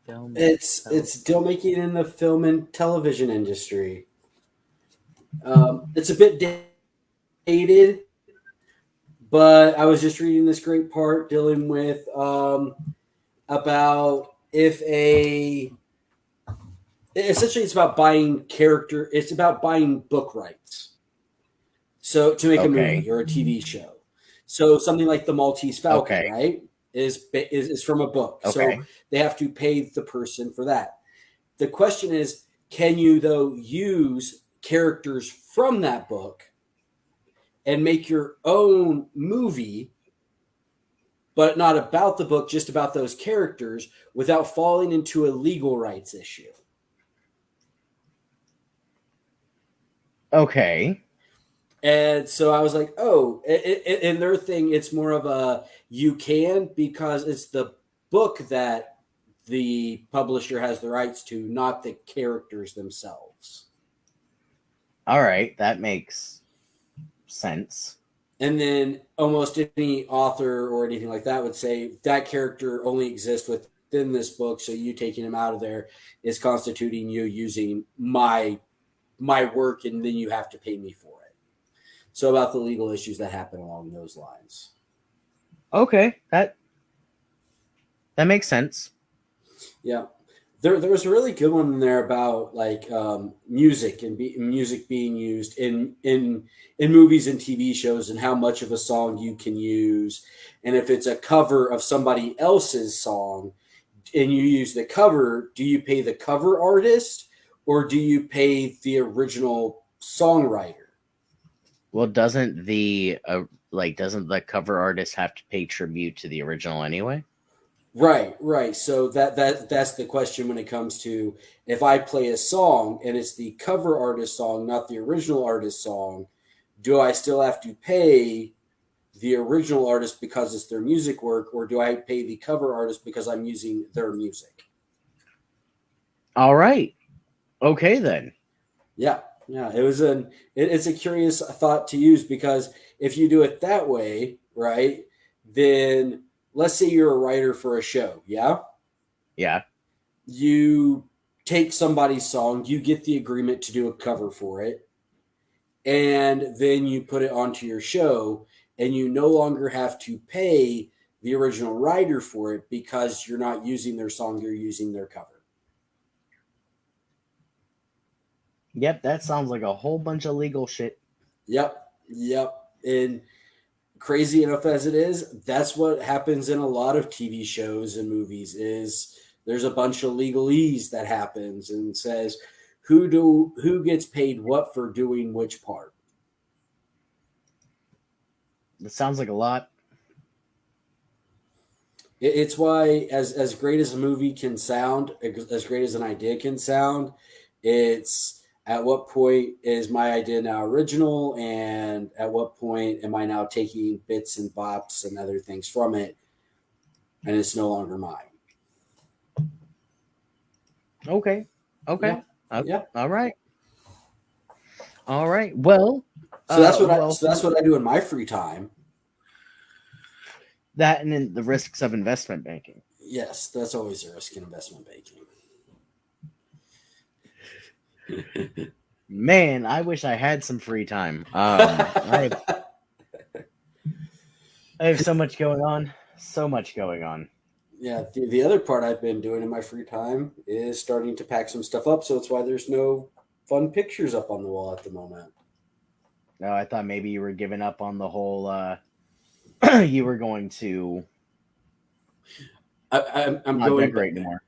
Film and It's deal making in the film and television industry. It's a bit dated, but I was just reading this great part dealing with about if a essentially it's about buying character. It's about buying book rights. So to make a Okay. movie or a TV show. So something like the Maltese Falcon, Okay. right, is from a book. So Okay. they have to pay the person for that. The question is, can you though use characters from that book and make your own movie, but not about the book, just about those characters, without falling into a legal rights issue? Okay. And so I was like, oh, in their thing, it's more of a you can because it's the book that the publisher has the rights to, not the characters themselves. All right. That makes sense. And then almost any author or anything like that would say that character only exists within this book, so you taking him out of there is constituting you using my work, and then you have to pay me for it. So about the legal issues that happen along those lines. Okay. That makes sense. Yeah. There was a really good one in there about like music and music being used in movies and TV shows, and how much of a song you can use, and if it's a cover of somebody else's song and you use the cover, do you pay the cover artist or do you pay the original songwriter? Well, doesn't the cover artist have to pay tribute to the original anyway? Right, right. So that's the question when it comes to if I play a song and it's the cover artist song, not the original artist song, do I still have to pay the original artist because it's their music work, or do I pay the cover artist because I'm using their music? All right. Okay then. Yeah, yeah. It's a curious thought to use because if you do it that way, right, then let's say you're a writer for a show, yeah, Yeah. you take somebody's song, you get the agreement to do a cover for it, and then you put it onto your show, and you no longer have to pay the original writer for it because you're not using their song, you're using their cover. Yep. That sounds like a whole bunch of legal shit. Yep, yep. And crazy enough as it is, that's what happens in a lot of TV shows and movies is there's a bunch of legalese that happens and says who gets paid what for doing which part. That sounds like a lot. It's why as great as a movie can sound, as great as an idea can sound, it's at what point is my idea now original, and at what point am I now taking bits and bops and other things from it, and it's no longer mine. Okay. Okay. Yeah, yeah. All right. All right. Well, So that's what I do in my free time. that and then the risks of investment banking. Yes, that's always a risk in investment banking. Man, I wish I had some free time. I have so much going on. So much going on. Yeah, the other part I've been doing in my free time is starting to pack some stuff up. So it's why there's no fun pictures up on the wall at the moment. No, I thought maybe you were giving up on the whole. You were going to I'm not going decorate anymore.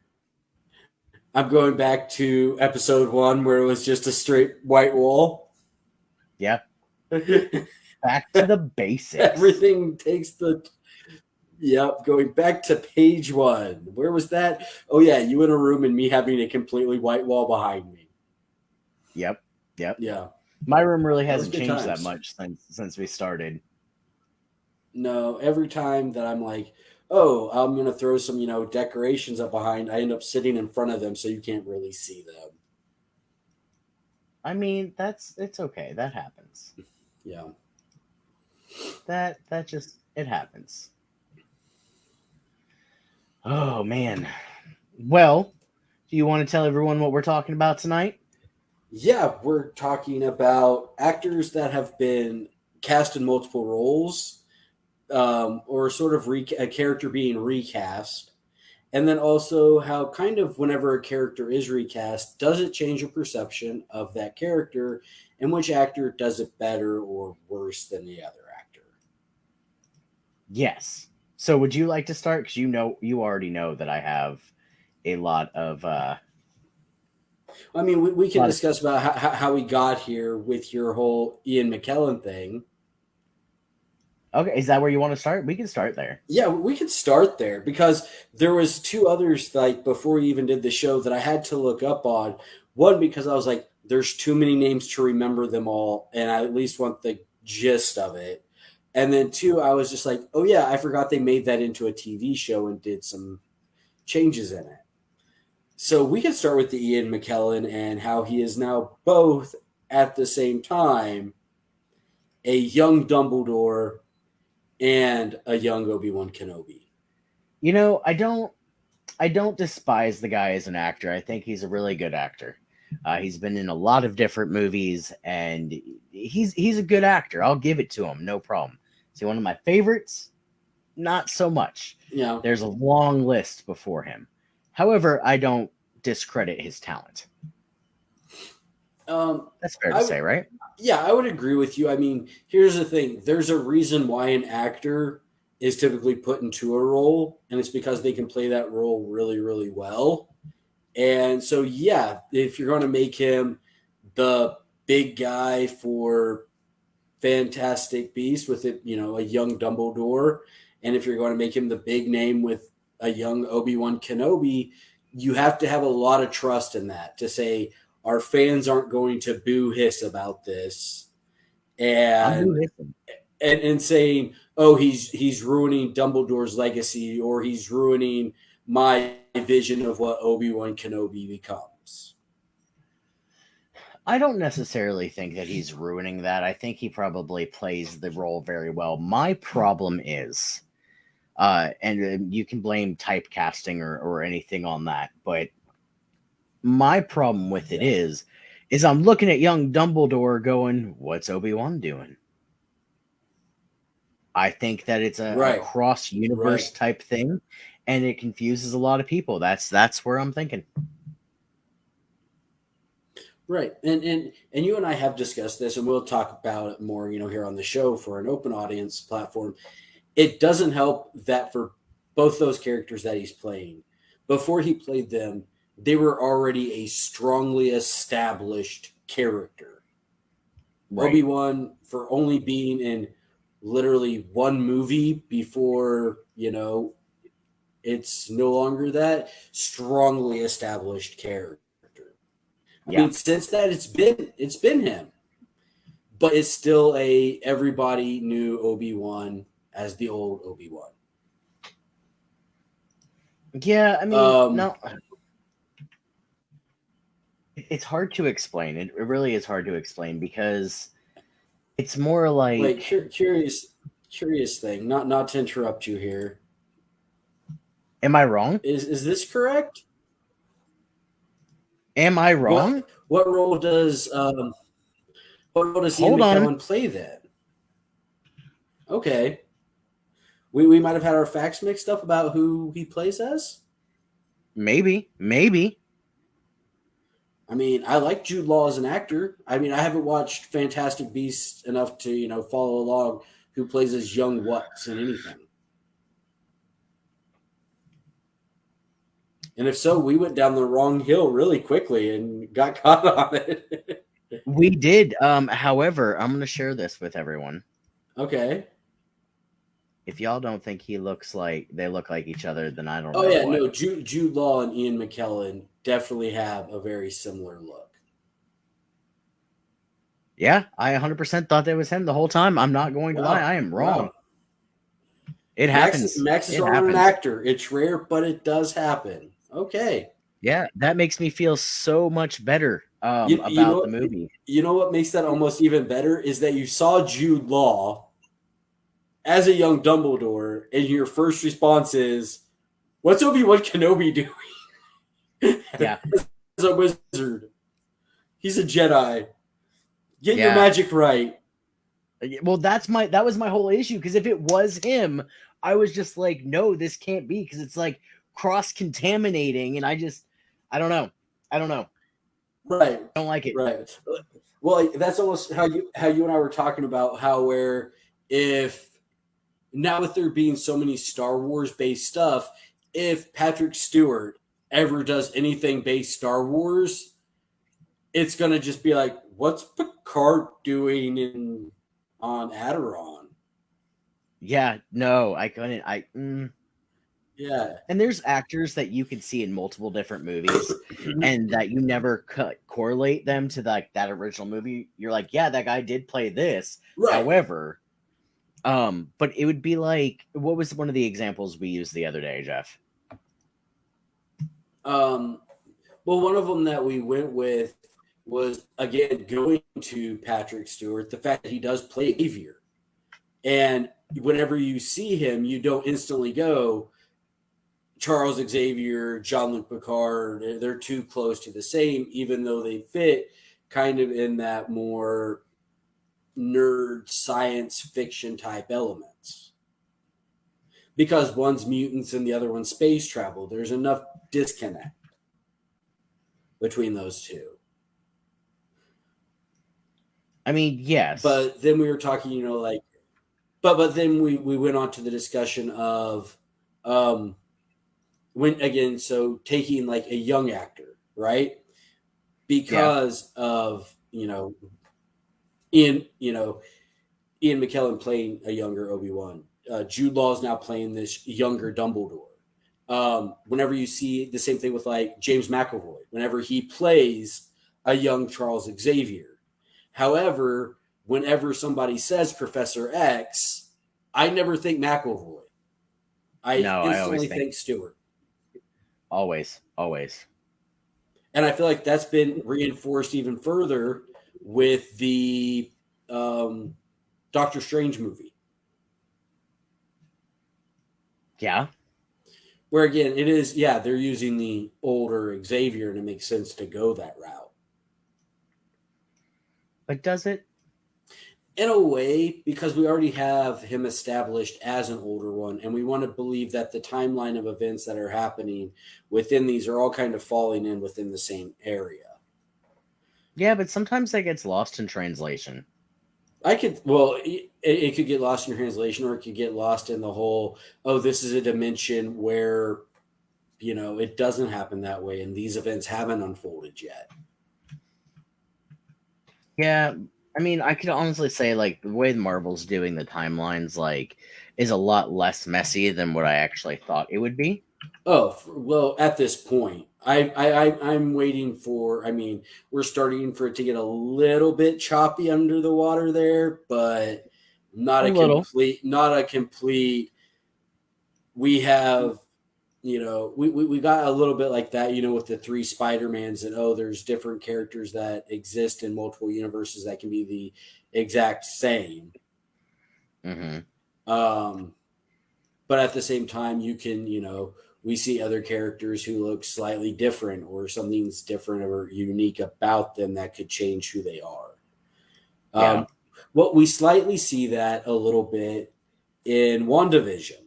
I'm going back to episode 1 where it was just a straight white wall. Yeah. Back to the basics. Everything takes the. Yep, going back to page 1. Where was that? Oh yeah, you in a room and me having a completely white wall behind me. Yep. Yep. Yeah. My room really That was hasn't good changed that times. much since we started. No, every time that I'm like, oh, I'm gonna throw some, decorations up behind, I end up sitting in front of them so you can't really see them. I mean, it's okay. That happens. Yeah. That just it happens. Oh man. Well, do you want to tell everyone what we're talking about tonight? Yeah, we're talking about actors that have been cast in multiple roles, or sort of a character being recast. And then also how kind of whenever a character is recast, does it change your perception of that character, and which actor does it better or worse than the other actor? Yes. So would you like to start? Because you already know that I have a I mean, we can lot of. discuss about how we got here with your whole Ian McKellen thing. Okay, is that where you want to start? We can start there. Yeah, we could start there because there was two others like before we even did the show that I had to look up on. One because I was like, there's too many names to remember them all, and I at least want the gist of it. And then two, I was just like, oh yeah, I forgot they made that into a TV show and did some changes in it. So we could start with the Ian McKellen and how he is now both at the same time a young Dumbledore and a young Obi-Wan Kenobi. You know, I don't despise the guy as an actor. I think he's a really good actor. He's been in a lot of different movies, and he's a good actor. I'll give it to him, no problem. Is he one of my favorites? Not so much. You know, There's a long list before him. However, I don't discredit his talent. um, That's fair to I say, right? yeah, I would agree with you. I mean, here's the thing: there's a reason why an actor is typically put into a role, and it's because they can play that role really, really well. And so, yeah, if you're going to make him the big guy for Fantastic Beast with it, a young Dumbledore, and if you're going to make him the big name with a young Obi-Wan Kenobi, you have to have a lot of trust in that to say our fans aren't going to boo hiss about this I'm and with him. and saying, oh, he's ruining Dumbledore's legacy or he's ruining my vision of what Obi-Wan Kenobi becomes. I don't necessarily think that he's ruining that. I think he probably plays the role very well. My problem is, and you can blame typecasting or anything on that, but my problem with it Yeah. is I'm looking at young Dumbledore going, "What's Obi Wan doing?" I think that it's a Right. cross universe Right. type thing, and it confuses a lot of people. That's where I'm thinking. Right. And you and I have discussed this and we'll talk about it more, here on the show for an open audience platform. It doesn't help that for both those characters that he's playing, before he played them, they were already a strongly established character. Right. Obi-Wan, for only being in literally one movie before, it's no longer that strongly established character. I Yeah. mean, since that it's been him, but it's still a everybody knew Obi-Wan as the old Obi-Wan. Yeah. I mean, Um, no, it's hard to explain. It really is hard to explain because it's more wait, like, curious thing. Not to interrupt you here. am I wrong? Is this correct? Am I wrong? What role does Ian Hold on. McKellen play then? Okay, we might have had our facts mixed up about who he plays as. Maybe. I mean, I like Jude Law as an actor. I mean, I haven't watched Fantastic Beasts enough to follow along who plays as young Wutz in anything. And if so, we went down the wrong hill really quickly and got caught on it. We did. However, I'm gonna share this with everyone. Okay. If y'all don't think he looks like they look like each other, then I don't Oh know yeah, what. no, Jude Law and Ian McKellen definitely have a very similar look. Yeah, I 100% thought that was him the whole time. I'm not going to lie. Wow, I am wrong. wow. It happens. Max is It on an happens. actor. It's rare, but it does happen. Okay. Yeah, that makes me feel so much better You about the know movie. you know what makes that almost even better is that you saw Jude Law as a young Dumbledore, and your first response is, "What's Obi Wan Kenobi doing?" Yeah. He's a wizard. He's a Jedi. Get your Yeah. magic right. Well, that was my whole issue, because if it was him, I was just like, no, this can't be, because it's like cross contaminating, and I don't know. I don't know. Right. I don't like it. Right. Well, that's almost how you and I were talking about how where if now with there being so many Star Wars based stuff, if Patrick Stewart ever does anything based Star Wars, it's gonna just be like, what's Picard doing in on Aderon? Yeah, no, I couldn't. Yeah. And there's actors that you could see in multiple different movies, and that you never correlate them to that original movie. You're like, yeah, that guy did play this. Right. However, but it would be like, what was one of the examples we used the other day, Jeff? Um, well, one of them that we went with was again going to Patrick Stewart, the fact that he does play Xavier. And whenever you see him, you don't instantly go, Charles Xavier, Jean Luc Picard, they're too close to the same, even though they fit kind of in that more nerd science fiction type elements. Because one's mutants and the other one's space travel. There's enough disconnect between those two. I mean, yes. But then we were talking, like, but then we went on to the discussion of when again, so taking like a young actor, right? Yeah. Because of Ian, Ian McKellen playing a younger Obi-Wan. Jude Law is now playing this younger Dumbledore. Whenever you see the same thing with like James McAvoy, whenever he plays a young Charles Xavier. However, whenever somebody says Professor X, I never think McAvoy. I No, I always instantly think think Stewart. always, always. And I feel like that's been reinforced even further with the Doctor Strange movie. Yeah. Where again, it is, yeah, they're using the older Xavier and it makes sense to go that route. But does it? In a way, because we already have him established as an older one, and we want to believe that the timeline of events that are happening within these are all kind of falling in within the same area. Yeah, but sometimes that gets lost in translation. It could get lost in translation, or it could get lost in the whole, oh, this is a dimension where, it doesn't happen that way, and these events haven't unfolded yet. Yeah, I mean, I could honestly say, like, the way Marvel's doing the timelines, like, is a lot less messy than what I actually thought it would be. Oh, well, at this point, I'm waiting for. I mean, we're starting for it to get a little bit choppy under the water there, but A little. not a complete. We have, we got a little bit like that, with the three Spider-Mans, and oh, there's different characters that exist in multiple universes that can be the exact same. Hmm. Um, but at the same time, you can, we see other characters who look slightly different or something's different or unique about them that could change who they are. Yeah. What we slightly see that a little bit in WandaVision,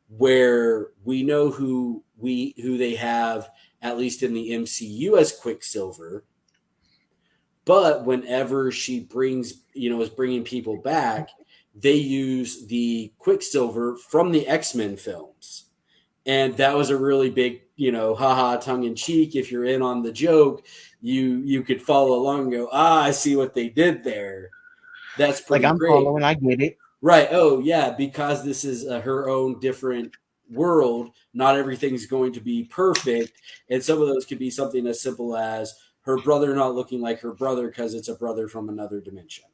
where we know who they have, at least in the MCU, as Quicksilver. But whenever she is bringing people back, they use the Quicksilver from the X-Men films. And that was a really big, haha, tongue in cheek. If you're in on the joke, you could follow along and go, I see what they did there. That's Like, pretty I'm great. following, I get it. Right. Oh, yeah. Because this is her own different world, not everything's going to be perfect. And some of those could be something as simple as her brother not looking like her brother because it's a brother from another dimension.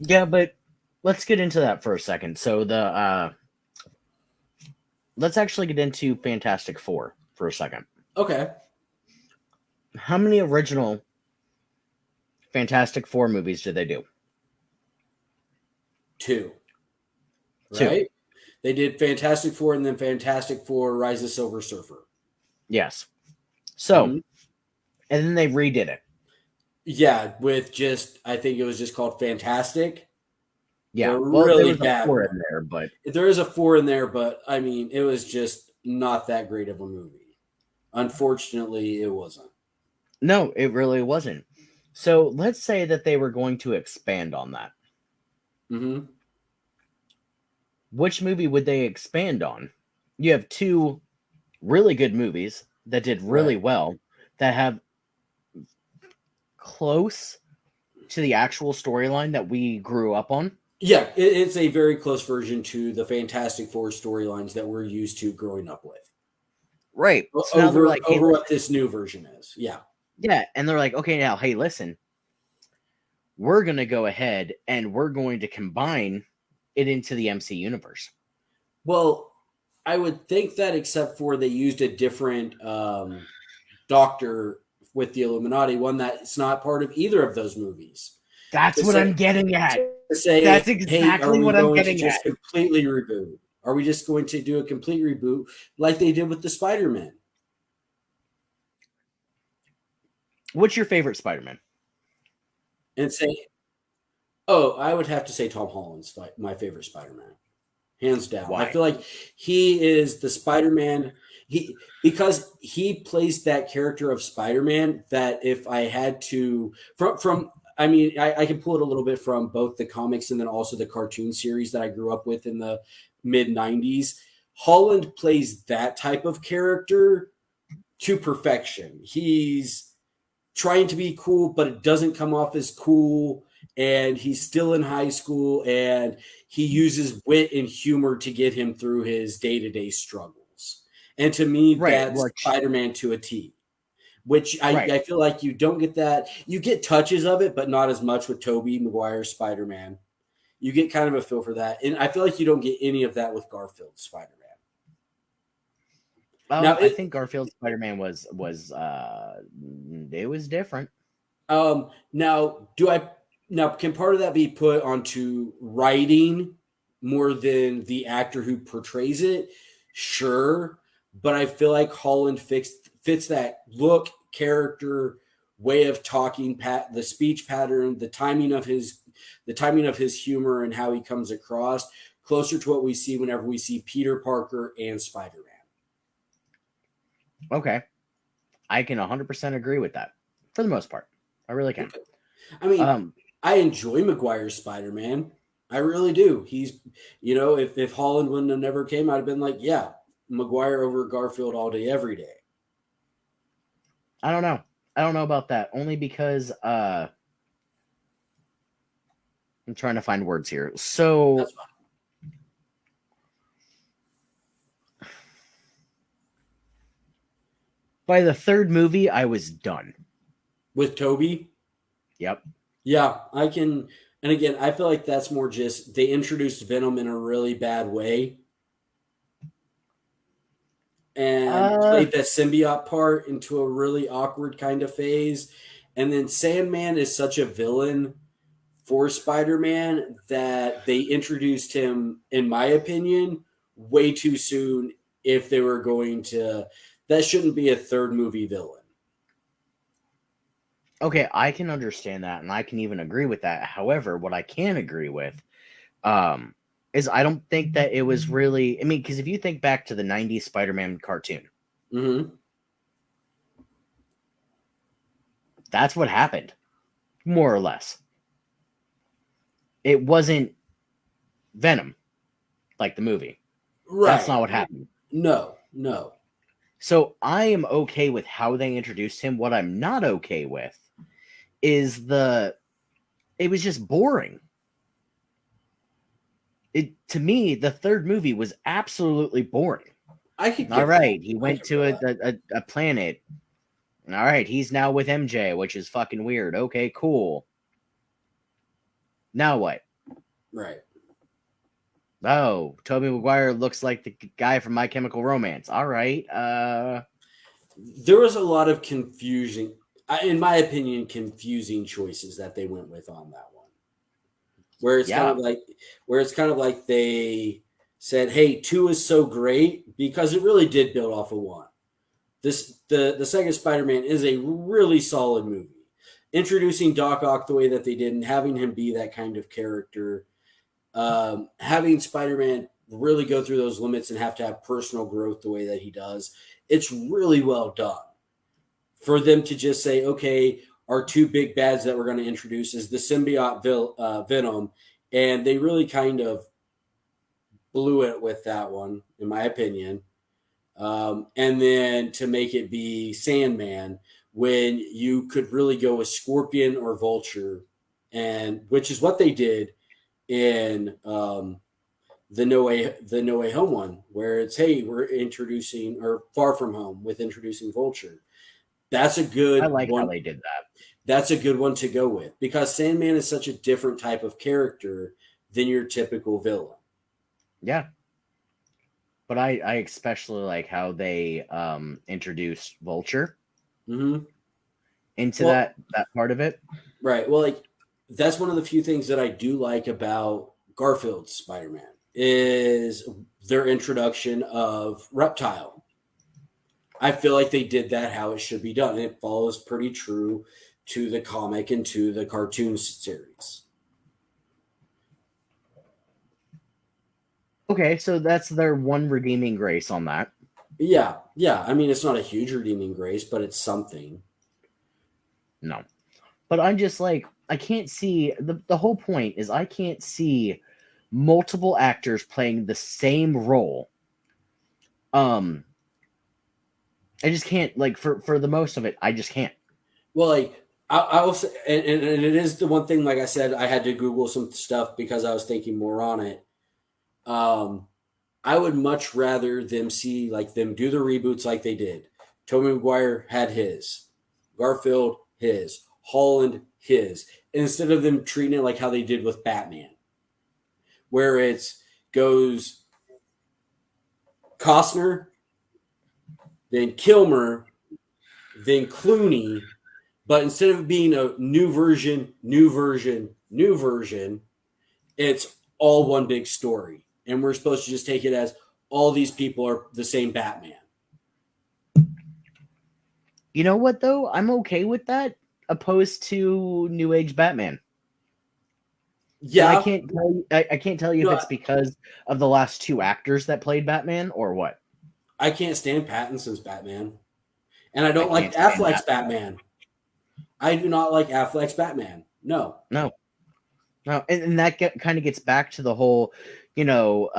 Yeah, but let's get into that for a second. So let's actually get into Fantastic Four for a second. Okay. How many original Fantastic Four movies did they do? Two. Two. Right? They did Fantastic Four and then Fantastic Four Rise of Silver Surfer. Yes. So, Mm-hmm. and then they redid it. Yeah, with just I think it was just called Fantastic. The Yeah. Well, there really was a bad four one. in there, but There is a four in there, but I mean, it was just not that great of a movie. Unfortunately, it wasn't. no, it really wasn't. So let's say that they were going to expand on that. Mm-hmm. Which movie would they expand on? You have two really good movies that did really Right. well, that have close to the actual storyline that we grew up on. Yeah, it's a very close version to the Fantastic Four storylines that we're used to growing up with. Right. So now they're Over like, hey, over what listen. this new version is. Yeah. Yeah. And they're like, okay, now, hey, listen, we're going to go ahead and we're going to combine it into the MC universe. Well, I would think that except for they used a different doctor with the Illuminati, one that's not part of either of those movies. That's To what I'm say, getting at. to say, That's hey, are exactly we what I'm going to getting at. just completely reboot? Are we just going to do a complete reboot like they did with the Spider-Man? What's your favorite Spider Man? And say, oh, I would have to say Tom Holland's my favorite Spider-Man, hands down. I Why? feel like he is the Spider-Man. He because he plays that character of Spider-Man that if I had to from I mean I can pull it a little bit from both the comics and then also the cartoon series that I grew up with in the mid '90s. Holland plays that type of character to perfection. He's trying to be cool, but it doesn't come off as cool. And he's still in high school, and he uses wit and humor to get him through his day to day struggles. And to me, Right. that's Which, Spider Man to a T. Which right. I feel like you don't get that. You get touches of it, but not as much with Tobey Maguire's Spider Man. You get kind of a feel for that, and I feel like you don't get any of that with Garfield's Spider Man. Now, I think Garfield's Spider Man was it was different. Now, do I now can part of that be put onto writing more than the actor who portrays it? Sure, but I feel like Holland fits that look, character, way of talking, the speech pattern, the timing of his humor and how he comes across closer to what we see whenever we see Peter Parker and Spider Man. Okay. I can 100% agree with that for the most part. I really can. Okay. I mean, Um, I enjoy Maguire's Spider Man. I really do. He's, if Holland wouldn't have never came, I'd have been like, yeah, Maguire over Garfield all day, every day. I don't know. I don't know about that only because I'm trying to find words here. So That's fine. by the third movie, I was done. With Toby, Yep. yeah, I can. And again, I feel like that's more just they introduced Venom in a really bad way and Uh, played that symbiote part into a really awkward kind of phase. And then Sandman is such a villain for Spider-Man that they introduced him, in my opinion, way too soon if they were going to that shouldn't be a third movie villain. okay, I can understand that, and I can even agree with that. However, what I can agree with, um, is I don't think that it was really. I mean, because if you think back to the '90s Spider-Man cartoon, Mm-hmm. that's what happened, more or less. It wasn't Venom like the movie. That's Right. not what happened. No, no. So I am okay with how they introduced him. What I'm not okay with is it was just boring. It to me, the third movie was absolutely boring. I could All get that. right, he I went could to feel that. a planet. All right, he's now with MJ, which is fucking weird. Okay, cool. Now what? Right. Oh, Tobey Maguire looks like the guy from My Chemical Romance. All right. There was a lot of confusion, in my opinion, confusing choices that they went with on that one. Where it's kind Yeah. of like they said, "Hey, two is so great," because it really did build off of one. The second Spider-Man is a really solid movie. Introducing Doc Ock the way that they did and having him be that kind of character, having Spider-Man really go through those limits and have to have personal growth the way that he does, it's really well done. For them to just say, okay, our two big bads that we're going to introduce is the symbiote Venom, and they really kind of blew it with that one, in my opinion. And then to make it be Sandman when you could really go with Scorpion or Vulture, and which is what they did in the No Way Home one, where it's, hey, we're introducing, or Far From Home with introducing Vulture. That's a I good like how one. they did that. That's a good one to go with because Sandman is such a different type of character than your typical villain. Yeah. But I especially like how they introduced Vulture Mm-hmm. into Well, that part of it. right. Well, like that's one of the few things that I do like about Garfield's Spider-Man is their introduction of Reptile. I feel like they did that how it should be done. It follows pretty true to the comic and to the cartoon series. Okay, so that's their one redeeming grace on that. Yeah, yeah. I mean, it's not a huge redeeming grace, but it's something. No. But I'm just like, I can't see the whole point is I can't see multiple actors playing the same role. Um I just can't, like, for the most of it, I just can't. Well, like I will say, and it is the one thing. Like I said, I had to Google some stuff because I was thinking more on it. Um, I would much rather them do the reboots like they did. Tobey Maguire had his, Garfield his, Holland his, instead of them treating it like how they did with Batman, where it's goes Costner, then Kilmer, then Clooney, but instead of being a new version, new version, new version, it's all one big story. And we're supposed to just take it as all these people are the same Batman. You know what though? I'm okay with that opposed to New Age Batman. And Yeah, I can't tell you if no, it's because of the last two actors that played Batman or what. I can't stand Pattinson's Batman. And I I don't like can't stand Affleck's that. Batman. I do not like Affleck's Batman. No. No. No, and that kind of gets back to the whole, you know,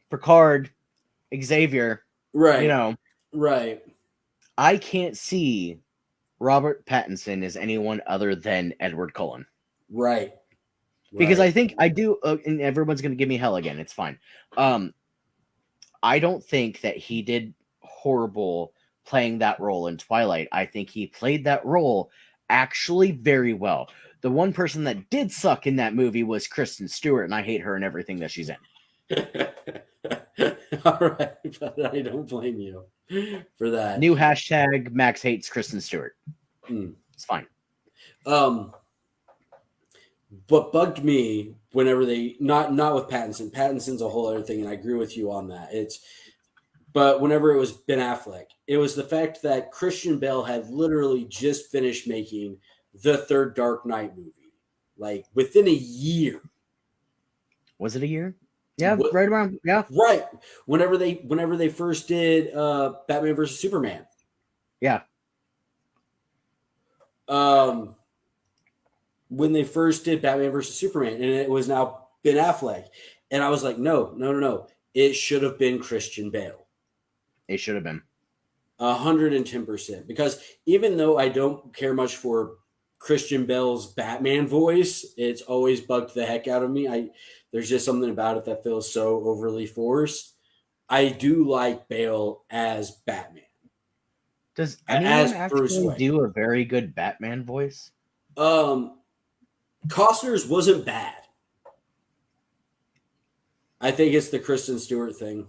Picard, Xavier, you Right. know, Right. I can't see Robert Pattinson as anyone other than Edward Cullen. Right. Because Right. I think I do, and everyone's going to give me hell again. It's fine. Um, I don't think that he did horrible playing that role in Twilight. I think he played that role actually very well. The one person that did suck in that movie was Kristen Stewart, and I hate her and everything that she's in. All right, but I don't blame you for that. New hashtag Max hates Kristen Stewart. Mm. It's fine. Um, what bugged me whenever they not with Pattinson. Pattinson's a whole other thing, and I agree with you on that. It's but whenever it was Ben Affleck, it was the fact that Christian Bale had literally just finished making the third Dark Knight movie, like within a year. Was it a year? Yeah, What right around. Yeah, right whenever they first did Batman versus Superman. yeah. Um, when they first did Batman versus Superman, and it was now Ben Affleck, and I was like, no, no, no, no, it should have been Christian Bale. It should have been. 110%. Because even though I don't care much for Christian Bale's Batman voice, it's always bugged the heck out of me. There's just something about it that feels so overly forced. I do like Bale as Batman, Does anyone as Bruce actually Wayne. do a very good Batman voice? Um, Costner's wasn't bad. I think it's the Kristen Stewart thing.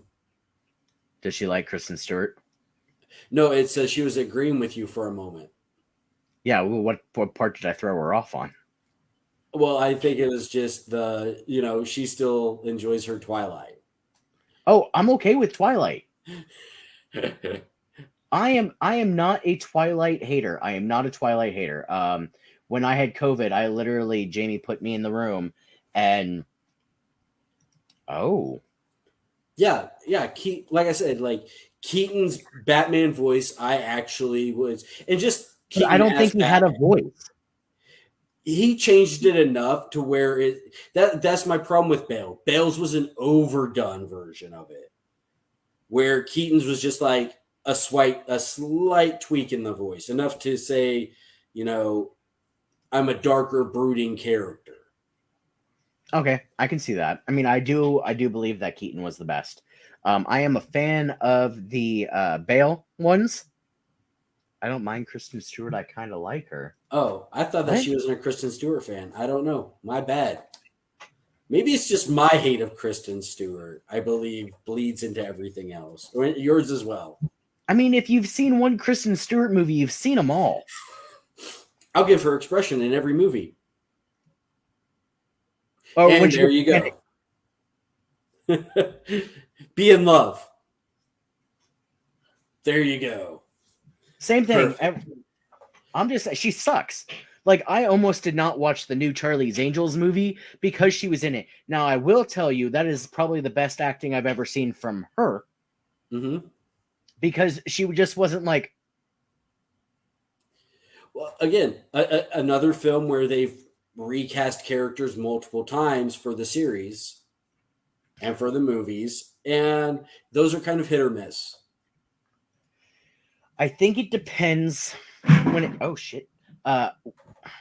Does she like Kristen Stewart? No, it says she was agreeing with you for a moment. Yeah. Well, what part did I throw her off on? Well, I think it was just she still enjoys her Twilight. Oh, I'm okay with Twilight. I am not a Twilight hater. I am not a Twilight hater. When I had COVID, I literally Jamie put me in the room and oh, Yeah, yeah. Like I said, like Keaton's Batman voice, I actually was, and just but I Keaton don't as think he had a Batman. voice. He changed it enough to where that's my problem with Bale. Bale's was an overdone version of it, where Keaton's was just like a slight tweak in the voice, enough to say, you know, I'm a darker, brooding character. Okay, I can see that. I mean, I do believe that Keaton was the best. I am a fan of the Bale ones. I don't mind Kristen Stewart. I kind of like her. Oh, I thought that What? she wasn't a Kristen Stewart fan. I don't know. My bad. Maybe it's just my hate of Kristen Stewart, I believe, bleeds into everything else. Or yours as well. I mean, if you've seen one Kristen Stewart movie, you've seen them all. I'll give her expression in every movie. Or And would you there go you Titanic? go. Be in love. There you go. Same thing. Perfect. I'm just she sucks. Like I almost did not watch the new Charlie's Angels movie because she was in it. Now I will tell you that is probably the best acting I've ever seen from her Mm-hmm. because she just wasn't like Well, again, another film where they've recast characters multiple times for the series and for the movies, and those are kind of hit or miss. I think it depends when it oh shit. Uh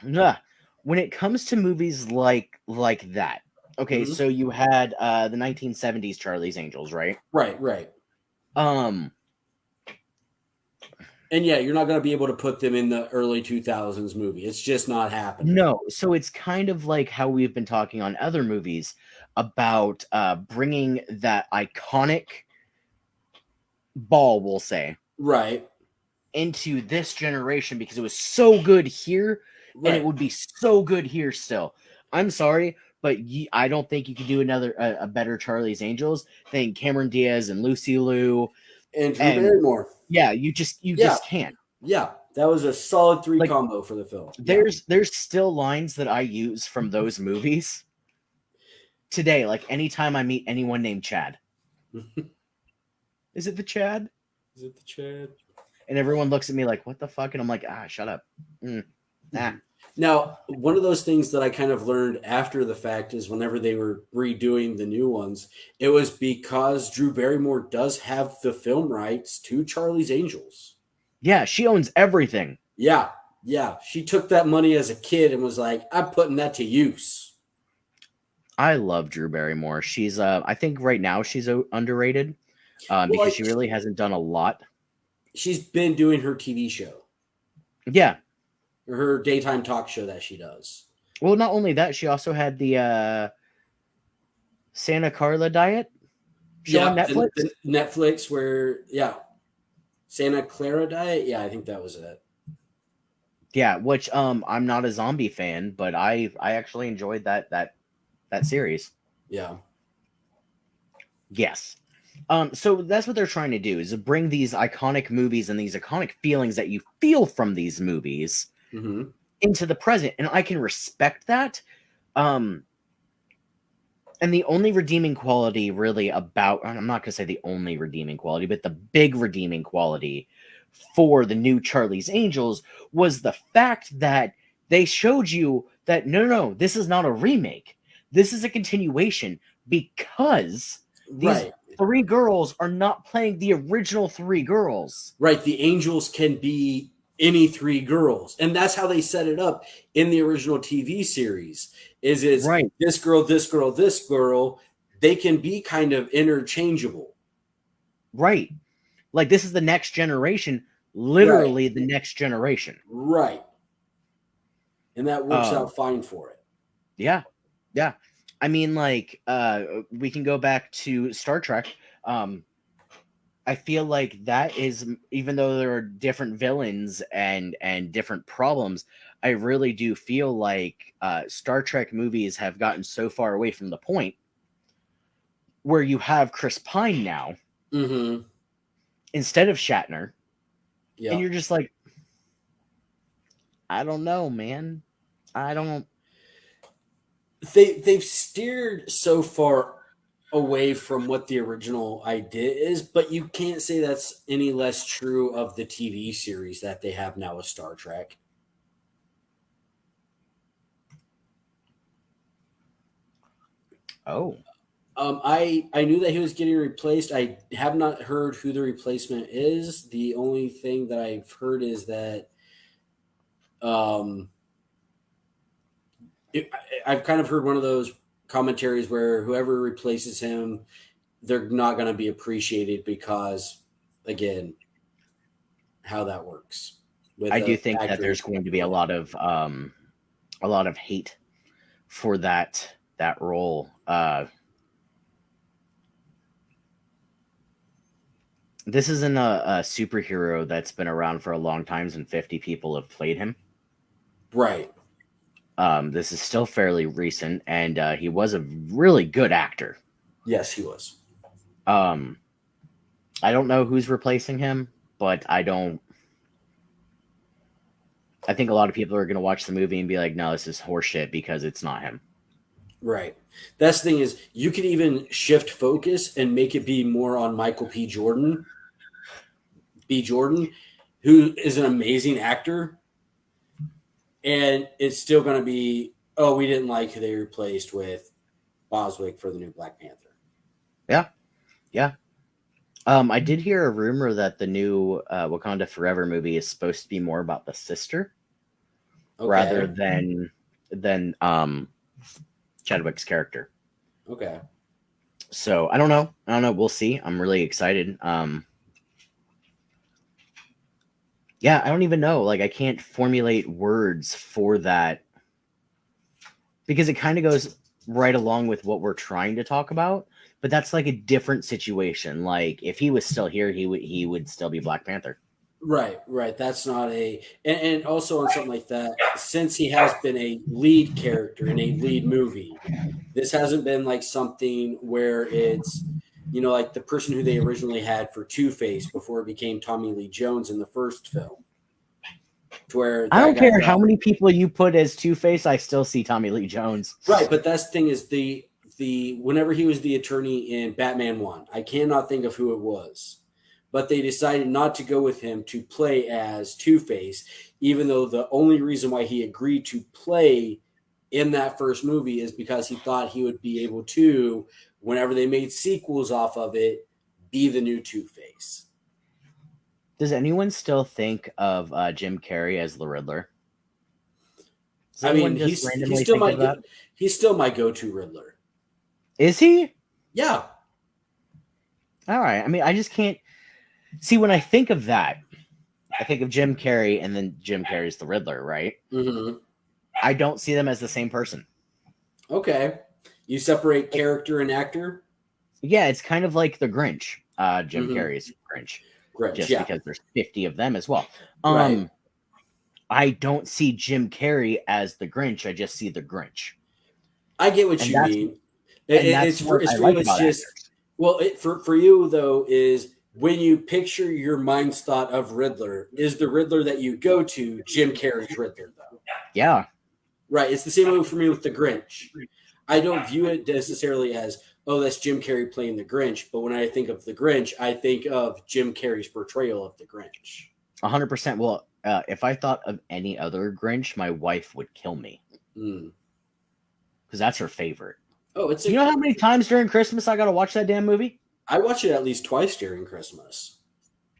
nah. When it comes to movies like that. Okay, Mm-hmm. so you had the 1970s Charlie's Angels, right? Right, right. Um And yeah, you're not going to be able to put them in the early 2000s movie. It's just not happening. no, so it's kind of like how we've been talking on other movies about bringing that iconic ball, we'll say, Right, into this generation because it was so good here and it right. would be so good here still. I'm sorry, but I don't think you could do another a better Charlie's Angels than Cameron Diaz and Lucy Liu. And Drew And Barrymore. yeah, you Yeah, just can't. yeah. That was a solid three Like combo for the film. Yeah. there's still lines that I use from those movies today. Like anytime I meet anyone named Chad, is it the Chad? Is it the Chad? And everyone looks at me like, what the fuck? And I'm like, shut up. Nah. Now, one of those things that I kind of learned after the fact is whenever they were redoing the new ones, it was because Drew Barrymore does have the film rights to Charlie's Angels. Yeah, she owns everything. Yeah, yeah. She took that money as a kid and was like, I'm putting that to use. I love Drew Barrymore. She's I think right now she's underrated Well, because like, she really hasn't done a lot. she's been doing her TV show, Yeah. or her daytime talk show that she does. Well, not only that, she also had the Santa Carla diet show on Yeah, Netflix. the Netflix where, yeah, Santa Clara Diet. Yeah, I think that was it. Yeah, which I'm not a zombie fan, but I actually enjoyed that series. Yeah. Yes. So that's what they're trying to do is to bring these iconic movies and these iconic feelings that you feel from these movies Mm-hmm. into the present, and I can respect that. Um, and the only redeeming quality really about I'm not going to say the only redeeming quality, but the big redeeming quality for the new Charlie's Angels was the fact that they showed you that no, this is not a remake. This is a continuation because these Right. three girls are not playing the original three girls. Right. The angels can be any three girls. And that's how they set it up in the original TV series. Is Right, this girl, this girl, this girl, they can be kind of interchangeable. right. Like this is the next generation, Right. literally the next generation. Right. And that works Um, out fine for it. yeah, yeah. I mean, like, we can go back to Star Trek. Um, I feel like that is, even though there are different villains and different problems, I really do feel like Star Trek movies have gotten so far away from the point where you have Chris Pine now, Mm-hmm. instead of Shatner, and Yeah. you're just like, I don't know, man. I don't. They've steered so far away from what the original idea is, but you can't say that's any less true of the TV series that they have now with Star Trek. Oh, I knew that he was getting replaced. I have not heard who the replacement is. The only thing that I've heard is that um, I've kind of heard one of those commentaries where whoever replaces him, they're not going to be appreciated because, again, how that works with I do a think that actor. there's going to be a lot of hate for that role. This isn't a superhero that's been around for a long time, and 50 people have played him. Right. This is still fairly recent, and he was a really good actor. Yes, he was. Um, I don't know who's replacing him, but I don't. I think a lot of people are going to watch the movie and be like, "No, this is horseshit," because it's not him. Right. That's the thing is you could even shift focus and make it be more on Michael B. Jordan, who is an amazing actor, and it's still going to be, oh, we didn't like who they replaced with Boswick for the new Black Panther. Yeah, yeah. I did hear a rumor that the new Wakanda Forever movie is supposed to be more about the sister rather Okay. than Chadwick's character. Okay. So I don't know. I don't know. We'll see. I'm really excited. Yeah, I don't even know. Like, I can't formulate words for that because it kind of goes right along with what we're trying to talk about. But that's like a different situation. Like, if he was still here, he would still be Black Panther. Right, right. That's not a, and also on something like that, since he has been a lead character in a lead movie, this hasn't been like something where it's, like the person who they originally had for Two Face before it became Tommy Lee Jones in the first film, to where I that don't guy care how got many people you put as Two Face. I still see Tommy Lee Jones. right. But that's the thing is the whenever he was the attorney in Batman One, I cannot think of who it was, but they decided not to go with him to play as Two Face, even though the only reason why he agreed to play in that first movie is because he thought he would be able to, whenever they made sequels off of it, be the new Two Face. Does anyone still think of Jim Carrey as the Riddler? Does I mean, anyone just he's randomly still think my of that? he's still my go-to Riddler. Is he? Yeah. All right. I mean, I just can't see when I think of that. I think of Jim Carrey, and then Jim Carrey's the Riddler, right? Hmm. I don't see them as the same person. Okay. You separate character and actor. Yeah, it's kind of like the Grinch, Jim Hmm. Carrey's Grinch, Grinch. just Yeah. because there's 50 of them as well. Right. Um, I don't see Jim Carrey as the Grinch. I just see the Grinch, I get what and you that's mean. and that's It's for what it's I for you. like It's about just actors. well, for you though is when you picture your mind's thought of Riddler, is the Riddler that you go to Jim Carrey's Riddler though? Yeah, Right. It's the same way for me with the Grinch. I don't view it necessarily as, oh, that's Jim Carrey playing the Grinch. But when I think of the Grinch, I think of Jim Carrey's portrayal of the Grinch. 100%. Well, if I thought of any other Grinch, my wife would kill me Mm. because that's her favorite. Oh, it's You a. know how many times during Christmas I got to watch that damn movie? I watch it at least twice during Christmas,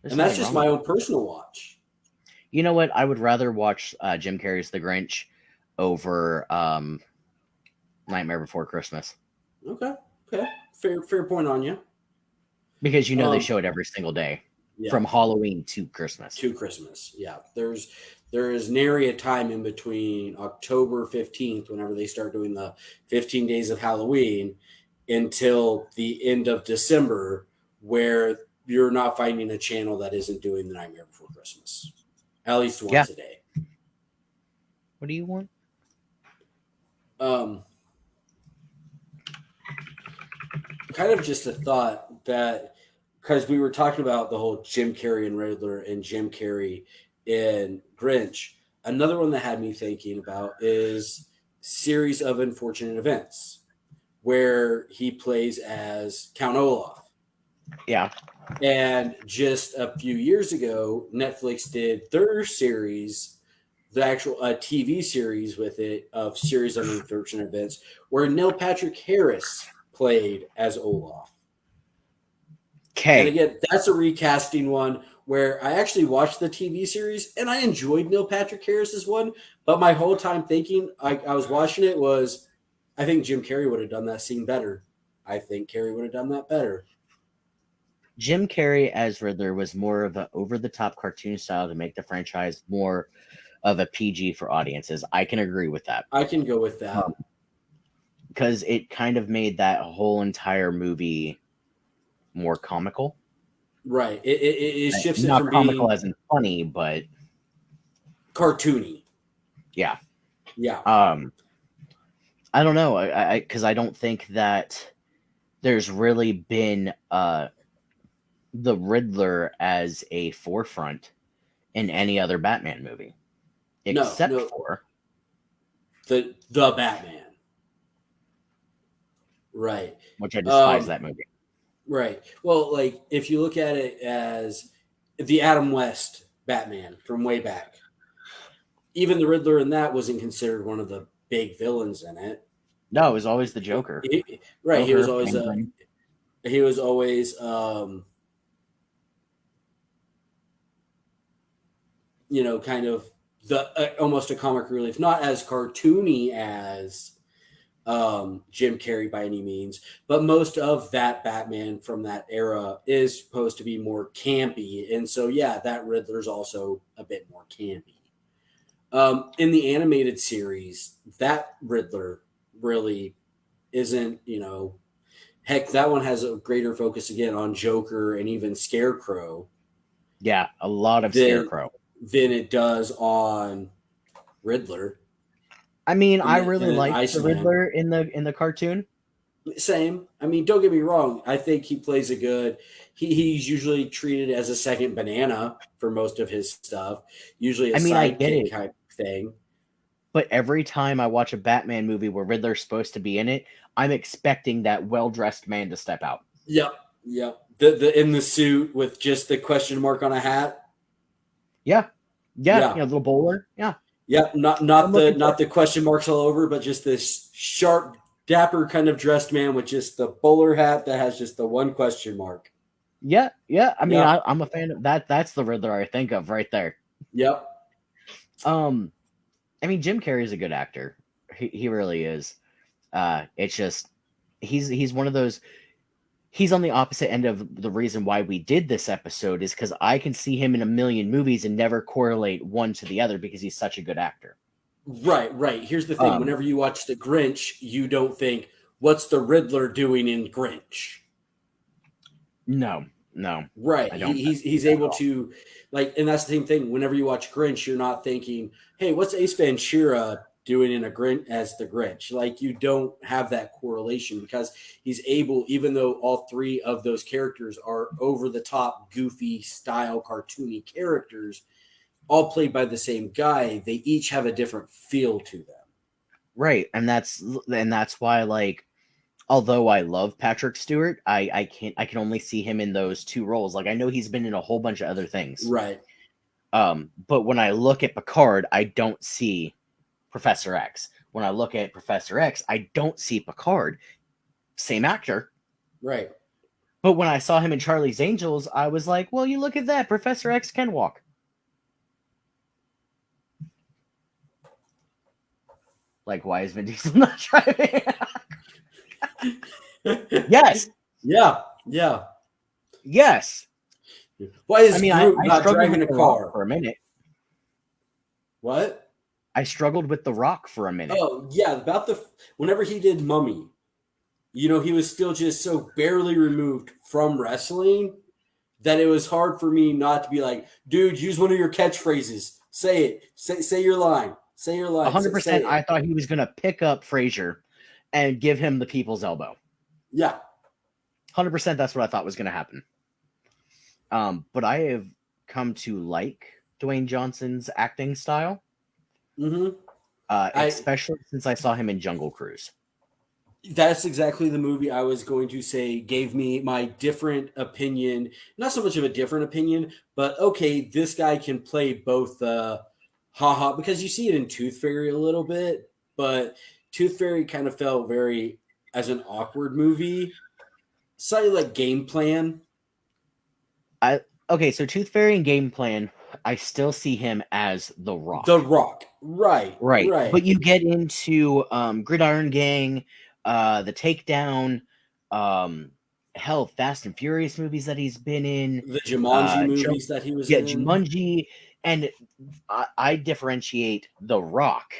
There's and that's nothing just wrong with my it. own personal watch. You know what? I would rather watch Jim Carrey's The Grinch over Nightmare Before Christmas Okay, okay, fair point on you. because they Um, show it every single day yeah, from Halloween to Christmas. to Christmas. Yeah, there is nary a time in between October 15th, whenever they start doing the 15 days of Halloween, until the end of December, where you're not finding a channel that isn't doing the Nightmare Before Christmas at least Yeah. once a day. What do you want? Um, kind of just a thought that because we were talking about the whole Jim Carrey and Riddler and Jim Carrey in Grinch. Another one that had me thinking about is Series of Unfortunate Events, where he plays as Count Olaf. Yeah. And just a few years ago, Netflix did their series, the actual TV series with it of Series of Unfortunate Events, where Neil Patrick Harris played as Olaf. And Okay. again, that's a recasting one where I actually watched the TV series and I enjoyed Neil Patrick Harris's one. But my whole time thinking, I was watching it was, I think Jim Carrey would have done that scene better. I think Carrey would have done that better. Jim Carrey as Riddler was more of an over the top cartoon style to make the franchise more of a PG for audiences. I can agree with that. I can go with that. Because it kind of made that whole entire movie more comical. Right. It shifts it Not from comical being as in funny, but cartoony. yeah. Yeah. I don't know. Because I don't think that there's really been the Riddler as a forefront in any other Batman movie, except No. for The Batman. Right. which I despise that movie. Right. Well, like if you look at it as the Adam West Batman from way back, even the Riddler in that wasn't considered one of the big villains in it. No, it was always the Joker. Right. Joker, Penguin. He was always kind of the almost a comic relief, not as cartoony as Jim Carrey by any means, but most of that Batman from that era is supposed to be more campy, and so yeah, that Riddler's also a bit more campy. In the animated series, that Riddler really isn't, heck, that one has a greater focus again on Joker and even Scarecrow. Yeah, a lot of than, Scarecrow. than it does on Riddler. I mean, I And really then like the Iceman. Riddler in the cartoon. Same. I mean, don't get me wrong. I think he plays a good. He's usually treated as a second banana for most of his stuff. Usually a I mean, I get sidekick it, type thing. but every time I watch a Batman movie where Riddler's supposed to be in it, I'm expecting that well-dressed man to step out. Yep. Yep. The in the suit with just the question mark on a hat. Yeah, Yeah. little bowler. Yeah, Yep. Not I'm looking for not the question marks all over, but just this sharp, dapper kind of dressed man with just the bowler hat that has just the one question mark. Yeah. I mean, Yeah. I'm a fan of that. That's the Riddler I think of right there. Yep. I mean, Jim Carrey's a good actor. He really is. It's just he's one of those. He's on the opposite end of the reason why we did this episode is because I can see him in a million movies and never correlate one to the other because he's such a good actor. Right. Here's the thing. Whenever you watch The Grinch, you don't think, what's the Riddler doing in Grinch? No. Right. He's able to, and that's the same thing. Whenever you watch Grinch, you're not thinking, hey, what's Ace Ventura doing in a Grinch as the Grinch? Like, you don't have that correlation because he's able, even though all three of those characters are over the top, goofy style, cartoony characters, all played by the same guy, they each have a different feel to them. Right. And that's why, although I love Patrick Stewart, I can only see him in those two roles. Like, I know he's been in a whole bunch of other things. Right. But when I look at Picard, I don't see Professor X. When I look at Professor X, I don't see Picard. Same actor. Right. But when I saw him in Charlie's Angels, I was like, well, you look at that. Professor X can walk. Like, why is Vin Diesel not driving? Yes. Yeah. Yes. Why is I Groot not struggled driving with a The Rock car? for a minute. What? I struggled with The Rock for a minute. Oh, yeah. Whenever he did Mummy, he was still just so barely removed from wrestling that it was hard for me not to be like, dude, use one of your catchphrases. Say it. Say your line. Say your line. 100%. I thought he was going to pick up Frazier and give him the people's elbow. Yeah. 100%. That's what I thought was going to happen. But I have come to like Dwayne Johnson's acting style, Hmm. I especially since I saw him in Jungle Cruise. That's exactly the movie I was going to say gave me my different opinion. Not so much of a different opinion, but okay, this guy can play both haha, because you see it in Tooth Fairy a little bit, but Tooth Fairy kind of felt very as an awkward movie. Slightly like Game Plan. I Okay, so Tooth Fairy and Game Plan, I still see him as The The Rock. Rock. Right, Right. But right. you get into Gridiron Gang, The Takedown, um, hell, Fast and Furious movies that he's been in, The Jumanji Jump, movies that he was yeah, in. Jumanji, and I differentiate The Rock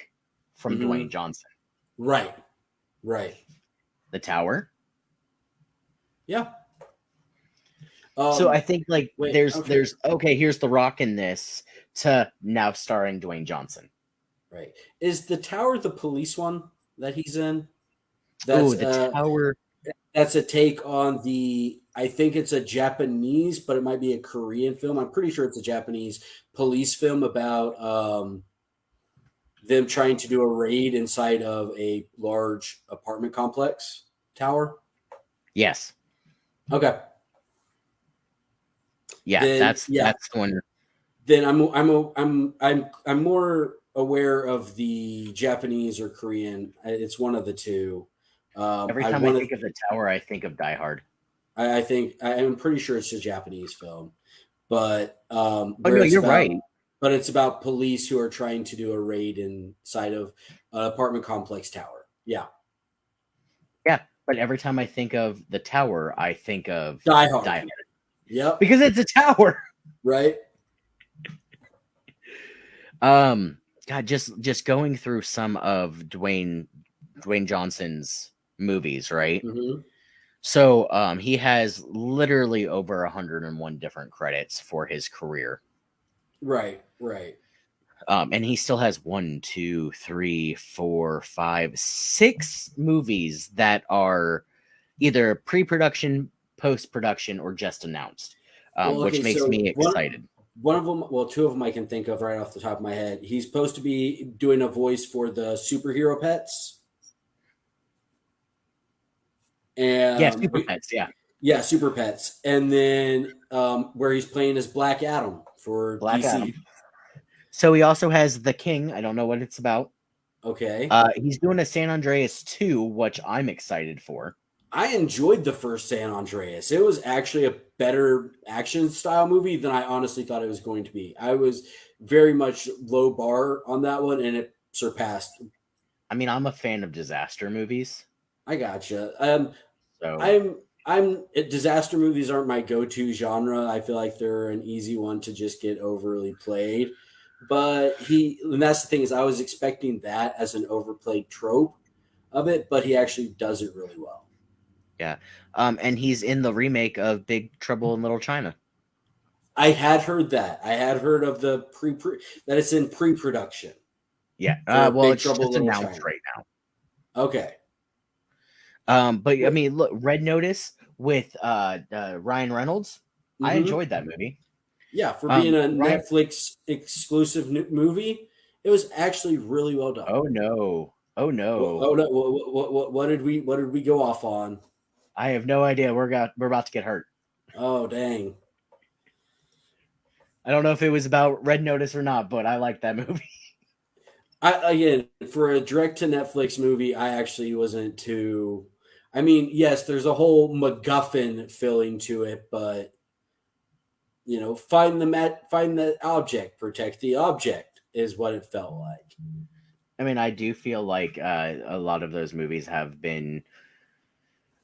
from Hmm. Dwayne Johnson. Right, right. The Tower. Yeah. So I Um, think like Wait, there's okay. okay, here's The Rock in this to now starring Dwayne Johnson. Right. Is the tower the police one that he's in? Oh, That's The uh Tower. that's a take on the I think it's a Japanese, but it might be a Korean film. I'm pretty sure it's a Japanese police film about them trying to do a raid inside of a large apartment complex tower. Yes. Okay. Yeah, Then yeah, that's the one. then I'm more aware of the Japanese or Korean. It's one of the two. Every I time I want to think of The Tower, I think of Die Hard. I think I'm pretty sure it's a Japanese film, but Oh where no, it's you're about, right. but it's about police who are trying to do a raid inside of an apartment complex tower. Yeah, Yeah, but every time I think of The Tower, I think of Die Die Hard. Hard Yep. because it's a tower. Right. Um, God, just going through some of Dwayne Johnson's movies, right? Hmm. So, he has literally over 101 different credits for his career. Right. Right. And he still has one, two, three, four, five, six movies that are either pre-production, post-production, or just announced, Well, which okay. makes So me excited. one of them, well, two of them I can think of right off the top of my head. He's supposed to be doing a voice for the superhero pets, Yeah, and Super Pets. Yeah, yeah, super pets, and then where he's playing as Black Adam for Black Adam. DC. So he also has The King. I don't know what it's about. Okay. He's doing a San Andreas 2, which I'm excited for. I enjoyed the first San Andreas. It was actually a better action style movie than I honestly thought it was going to be. I was very much low bar on that one, and it surpassed. I mean, I'm a fan of disaster movies, I gotcha. so Disaster movies aren't my go to genre. I feel like they're an easy one to just get overly played. But and that's the thing is, I was expecting that as an overplayed trope of it, but he actually does it really well. yeah. And he's in the remake of Big Trouble in Little China. I had heard that. I had heard of the that it's in pre-production Yeah. for Well, Big it's Trouble in just Little announced China. right now. Okay. But I Wait. mean, look, Red Notice with Ryan Reynolds. I Mm-hmm. enjoyed that movie. Yeah, for being a Ryan. Netflix exclusive movie, it was actually really well done. Oh no. Oh no. Oh no! What did we go off on? I have no idea. We're about to get hurt. Oh dang! I don't know if it was about Red Notice or not, but I like that movie. Again, for a direct to Netflix movie, I actually wasn't too. I mean, yes, there's a whole MacGuffin feeling to it, but find the object, protect the object is what it felt like. I mean, I do feel like a lot of those movies have been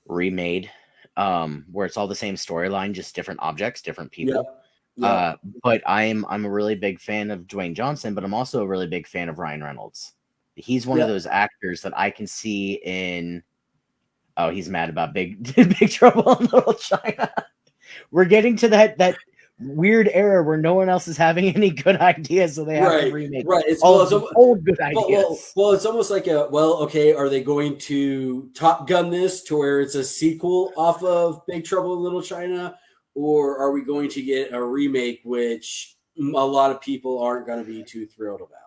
remade, where it's all the same storyline, just different objects, different people. Yep. Yep. But I'm a really big fan of Dwayne Johnson, but I'm also a really big fan of Ryan Reynolds. He's one of Yep. those actors that I can see in. Oh, he's mad about Big Big Trouble in Little China. We're getting to that weird era where no one else is having any good ideas, so they have to Right. remake Right. all of the old good ideas. It's almost like okay, are they going to Top Gun this to where it's a sequel off of Big Trouble in Little China, or are we going to get a remake, which a lot of people aren't going to be too thrilled about?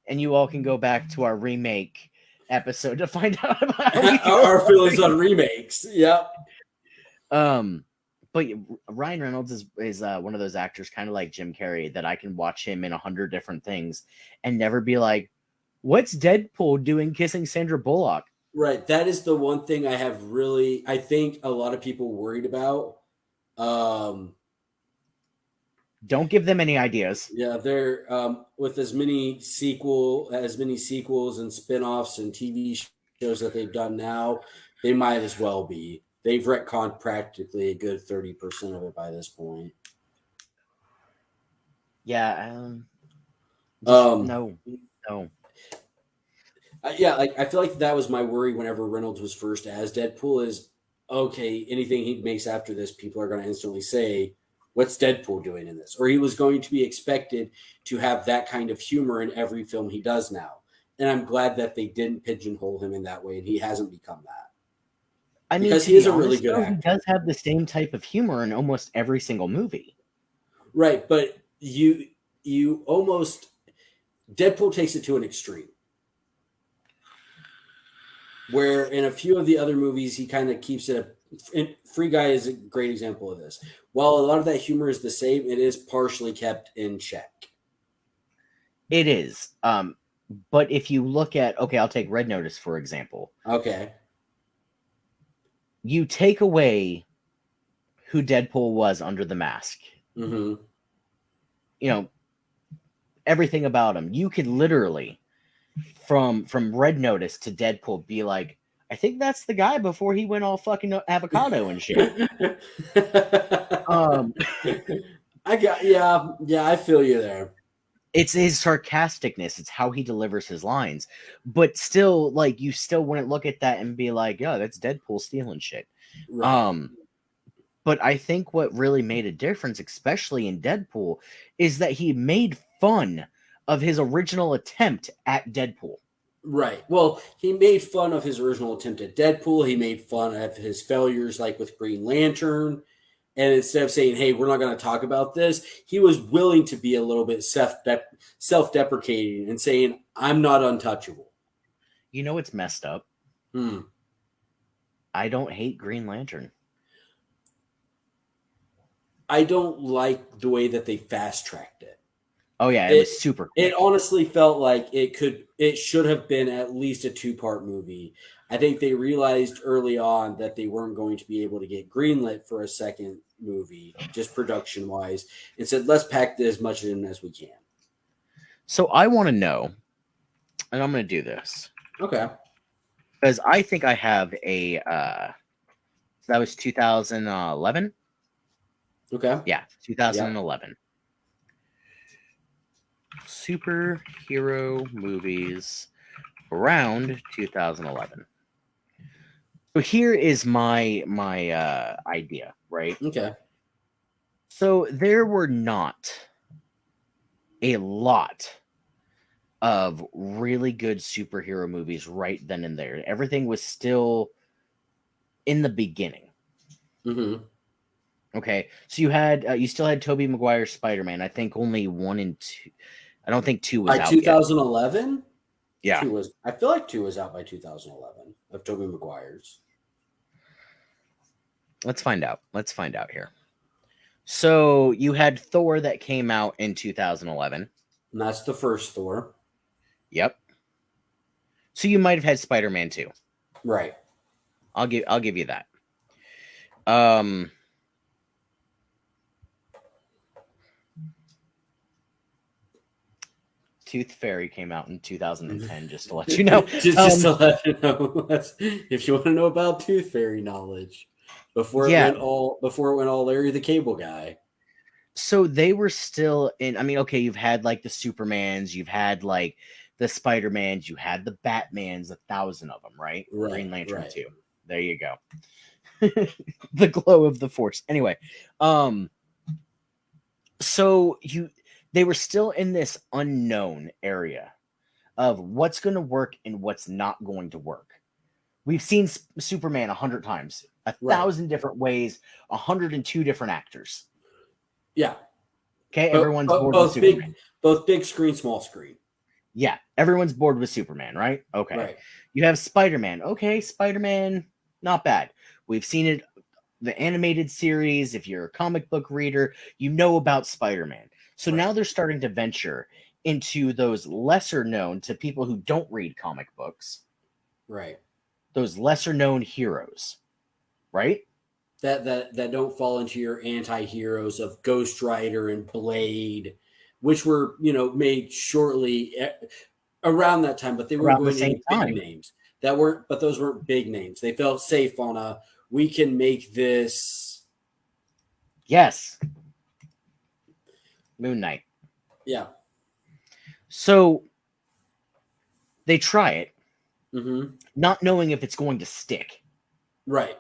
And you all can go back to our remake episode to find out about how we feel Our about feelings it. on remakes. Yep. But Ryan Reynolds is one of those actors, kind of like Jim Carrey, that I can watch him in 100 different things and never be like, "What's Deadpool doing kissing Sandra Bullock?" Right. That is the one thing I think a lot of people worried about. Um, Don't give them any ideas. yeah, they're with as many sequels and spin-offs and TV shows that they've done now, they might as well be. They've retconned practically a good 30% of it by this point. Yeah, just Um, no, no. yeah, like I feel like that was my worry whenever Reynolds was first as Deadpool is okay, anything he makes after this, people are going to instantly say, "What's Deadpool doing in this?" Or he was going to be expected to have that kind of humor in every film he does now. And I'm glad that they didn't pigeonhole him in that way, and he hasn't become that I mean, because to he is be a really honest, good though, he actor, does have the same type of humor in almost every single movie. right? But you almost Deadpool takes it to an extreme. Where in a few of the other movies he kind of keeps it and Free Guy is a great example of this. While a lot of that humor is the same, it is partially kept in check. It is. But if you look at, okay, I'll take Red Notice for example. Okay. You take away who Deadpool was under the mask. Mm-hmm. You know, everything about him. You could literally from Red Notice to Deadpool be like, I think that's the guy before he went all fucking avocado and shit. Um, yeah, I feel you there. it's his sarcasticness. It's how he delivers his lines. But still, like, you still wouldn't look at that and be like, "Yo, that's Deadpool stealing shit." Right. Um, but I think what really made a difference, especially in Deadpool, is that he made fun of his original attempt at Deadpool. Right. Well, he made fun of his original attempt at Deadpool. He made fun of his failures like with Green Lantern. And instead of saying, "Hey, we're not going to talk about this," he was willing to be a little bit self-deprecating and saying, "I'm not untouchable." You know what's messed up? Hmm. I don't hate Green Lantern. I don't like the way that they fast-tracked it. Oh yeah, it It was super it quick. honestly felt like it should have been at least a two-part movie. I think they realized early on that they weren't going to be able to get greenlit for a second movie, just production-wise, and said, "Let's pack as much in as we can." So I want to know, and I'm going to do this Okay. because I think I have a. So that was 2011. Okay. Yeah, Yep. 2011. Superhero movies around 2011. So here is my idea, right? Okay. So there were not a lot of really good superhero movies right then and there. Everything was still in the beginning. Mm-hmm. Okay, so you still had Tobey Maguire's Spider-Man. I think only one and two. I don't think two was By out yet. 2011, Yeah, I feel like two was out by 2011 of Tobey Maguire's. let's find out. Let's find out here. So you had Thor that came out in 2011. And that's the first Thor. Yep. So you might have had Spider-Man 2. Right. I'll give you that. Um Tooth Fairy came out in 2010, just to let you know. just to let you know, if you want to know about Tooth Fairy knowledge, Yeah, before it went all Larry the Cable Guy. so they were still in. I mean, okay, you've had like the Supermans, you've had like the Spider-Mans, you had the Batmans, 1,000 of them, right? Green Right. Lantern Right. too. There you go. The glow of the Force. Anyway, um, so they were still in this unknown area of what's going to work and what's not going to work. We've seen Superman 100 times. a Right. thousand different ways, 102 different actors. Yeah. Okay, But, everyone's but bored with Superman. both big screen, small screen. Yeah, everyone's bored with Superman, right? Okay. Right. You have Spider-Man. Okay, Spider-Man, not bad. We've seen it, the animated series. If you're a comic book reader, you know about Spider-Man. So Right. now they're starting to venture into those lesser known to people who don't read comic books, Right. those lesser known heroes, right? That don't fall into your anti-heroes of Ghost Rider and Blade, which were, made shortly around that time, but they weren't Around the going same any big time. names. But those weren't big names. They felt safe on a, we can make this. Yes, Moon Knight. Yeah. So they try it, Mm-hmm. not knowing if it's going to stick. Right.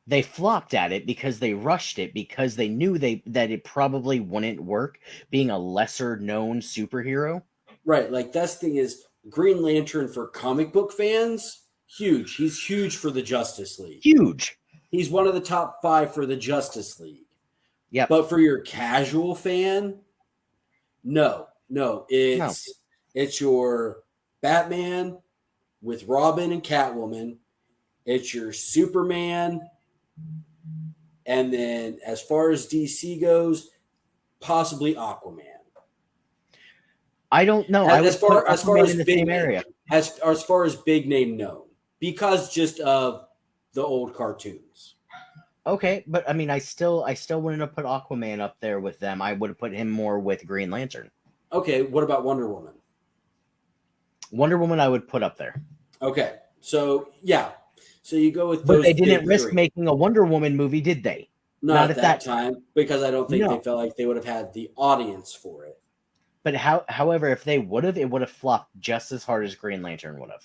They flopped at it because they rushed it because they knew that it probably wouldn't work being a lesser known superhero. Right. Like that's the thing is Green Lantern for comic book fans, huge. He's huge for the Justice League. Huge. He's one of the top 5 for the Justice League. Yep. But for your casual fan, no. No. It's your Batman with Robin and Catwoman. It's your Superman. And then as far as DC goes, possibly Aquaman. I don't know. I As would put far Aquaman as in the big same area. as far as big name known, because just of the old cartoons. Okay, but I mean, I still wouldn't have put Aquaman up there with them. I would have put him more with Green Lantern. Okay, what about Wonder Woman? Wonder Woman, I would put up there. Okay, so yeah, so you go with But those they didn't big risk 3. making a Wonder Woman movie, did they? Not at that time, because I don't think they No. felt like they would have had the audience for it. But however, if they would have, it would have flopped just as hard as Green Lantern would have.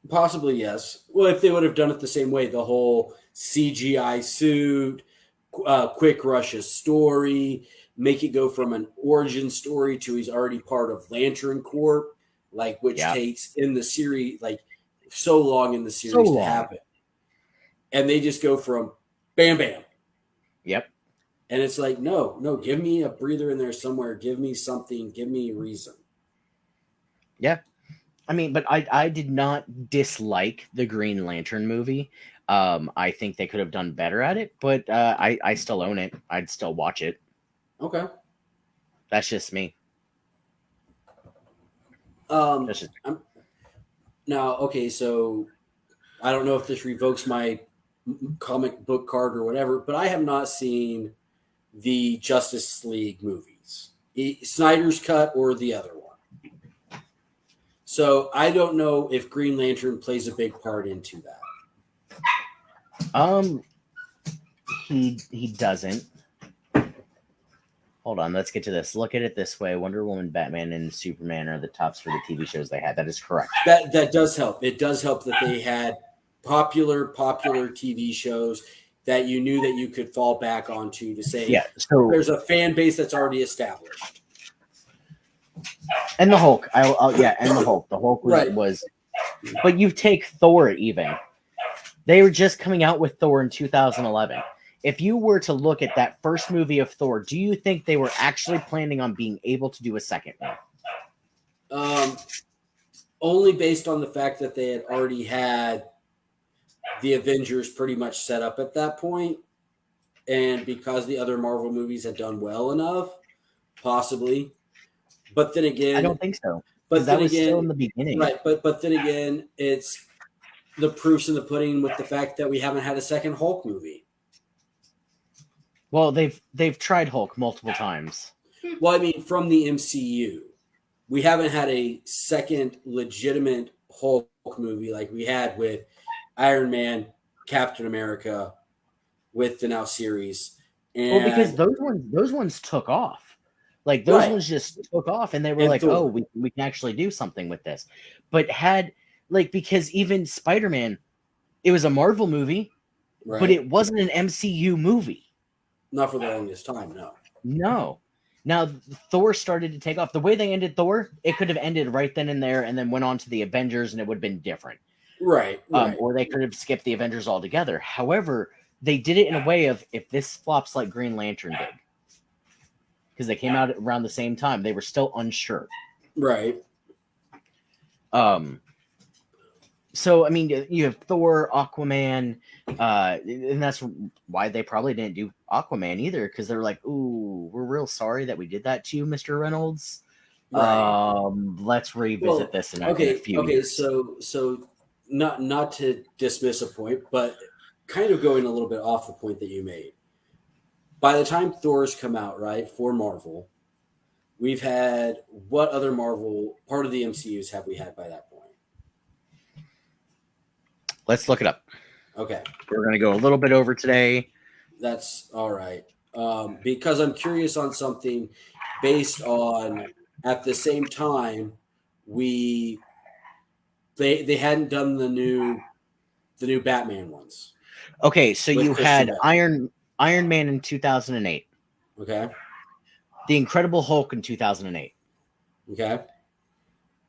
Possibly, yes. Well, if they would have done it the same way, the whole CGI suit, quick Rush's story, make it go from an origin story to he's already part of Lantern Corps, like which Yeah. takes in the series like so long in the So series to long. happen. And they just go from bam bam. Yep. And it's like, no, give me a breather in there somewhere. Give me something. Give me a reason. Yeah. I mean, but I did not dislike the Green Lantern movie. I think they could have done better at it, but I still own it. I'd still watch it. Okay. That's just me. That's just Now, okay, so I don't know if this revokes my comic book card or whatever, but I have not seen the Justice League movies, Snyder's cut or the other one. So I don't know if Green Lantern plays a big part into that. he doesn't. Hold on, let's get to this. Look at it this way: Wonder Woman, Batman, and Superman are the tops for the TV shows they had. That is correct. That does help. It does help that they had popular TV shows that you knew that you could fall back onto to say, Yeah. So there's a fan base that's already established. and the Hulk, and the Hulk. The Hulk Right. was. But you take Thor even. They were just coming out with Thor in 2011. If you were to look at that first movie of Thor, do you think they were actually planning on being able to do a second one? Only based on the fact that they had already had the Avengers pretty much set up at that point, and because the other Marvel movies had done well enough, possibly. But then again, I don't think so. But That then was again, still in the beginning. right? But then again, it's the proofs in the pudding with the fact that we haven't had a second Hulk movie. Well, they've tried Hulk multiple times. Well, I mean, from the MCU, we haven't had a second legitimate Hulk movie like we had with Iron Man, Captain America, with the now series. And Well, because those ones took off. Like those Right. ones just took off, and they were And like, Thor. "Oh, we can actually do something with this." But because even Spider-Man, it was a Marvel movie, Right. but it wasn't an MCU movie. Not for the longest time, no. No. Now Thor started to take off. The way they ended Thor, it could have ended right then and there, and then went on to the Avengers, and it would have been different. Right, right, Or they could have skipped the Avengers altogether. However, they did it in a way of if this flops like Green Lantern did, because they came out around the same time, they were still unsure. right. Um, so I mean, you have Thor, Aquaman, and that's why they probably didn't do Aquaman either, because they're like, "Ooh, we're real sorry that we did that to you, Mister Reynolds. Right. Let's revisit Well, this in a okay, few okay. years." So not to dismiss a point, but kind of going a little bit off the point that you made. By the time Thor's come out, right, for Marvel, we've had what other Marvel part of the MCUs have we had by that point? Let's look it up. Okay, We're gonna go a little bit over today. that's all right. Because I'm curious on something based on at the same time we they hadn't done the new Batman ones Okay, so with you Christian had Bale. Iron Man in 2008, Okay, The Incredible Hulk in 2008. okay,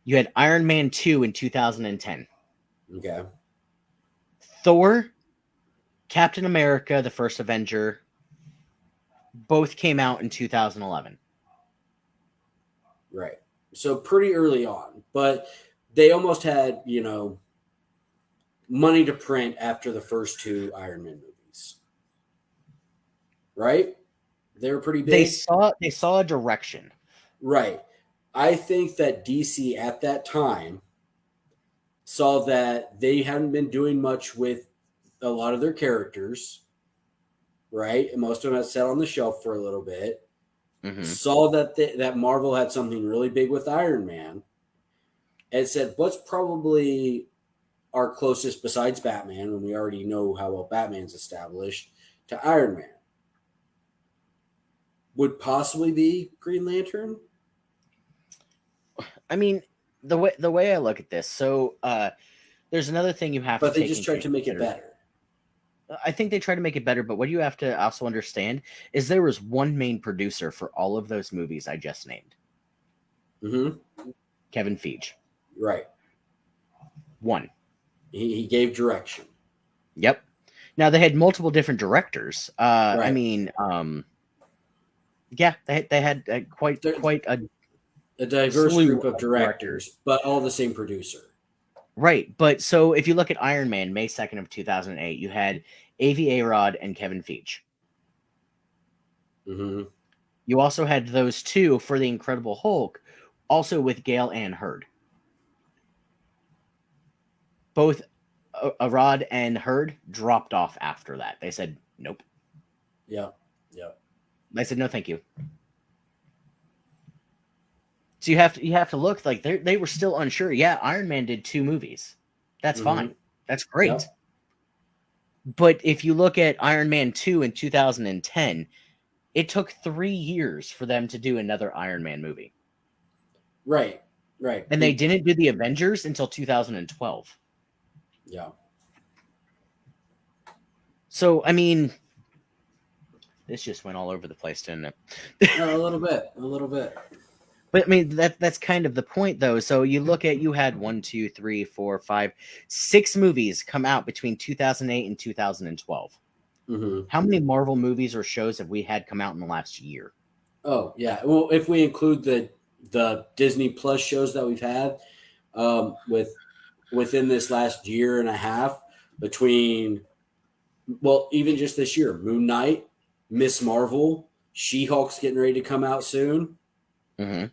You had Iron Man 2 in 2010. okay. Thor, Captain America, the first Avenger, both came out in 2011. Right. So pretty early on, but they almost had, money to print after the first two Iron Man movies. Right? They were pretty big. They saw a direction. Right. I think that DC at that time saw that they hadn't been doing much with a lot of their characters, right? And most of them had sat on the shelf for a little bit. Hmm. Saw that that Marvel had something really big with Iron Man, and said, "What's probably our closest besides Batman, when we already know how well Batman's established, to Iron Man, would possibly be Green Lantern." I mean, the way I look at this, so there's another thing you have to But they take just into tried to make it consideration. better. I think they try to make it better, but what you have to also understand is there was one main producer for all of those movies I just named, Hmm. Kevin Feige. Right. One. He gave direction. Yep. Now they had multiple different directors. I Right. mean, yeah, they had They're quite a a diverse slew group of of directors. directors, but all the same producer. Right, but so if you look at Iron Man, May 2nd of 2008, you had Avi Arad and Kevin Feige. Hmm. You also had those two for the Incredible Hulk, also with Gail Ann Hurd. Both Arad and Hurd dropped off after that. They said nope. Yeah. Yeah. They said no, thank you. So you have to look like they were still unsure. Yeah, Iron Man did two movies. That's Hmm. fine. That's Yeah. great. But if you look at Iron Man 2 in 2010, it took 3 years for them to do another Iron Man movie. Right. Right. And they didn't do the Avengers until 2012. Yeah. So, I mean, this just went all over the place, didn't it? A little bit. A little bit. But I mean, that's kind of the point, though. So you look at you had one, two, three, four, five, 6 movies come out between 2008 and 2012. Hmm. How many Marvel movies or shows have we had come out in the last year? Oh yeah. Well, if we include the Disney Plus shows that we've had, with within this last year and a half, between, well, even just this year, Moon Knight, Miss Marvel, She Hulk's getting ready to come out soon. Hmm.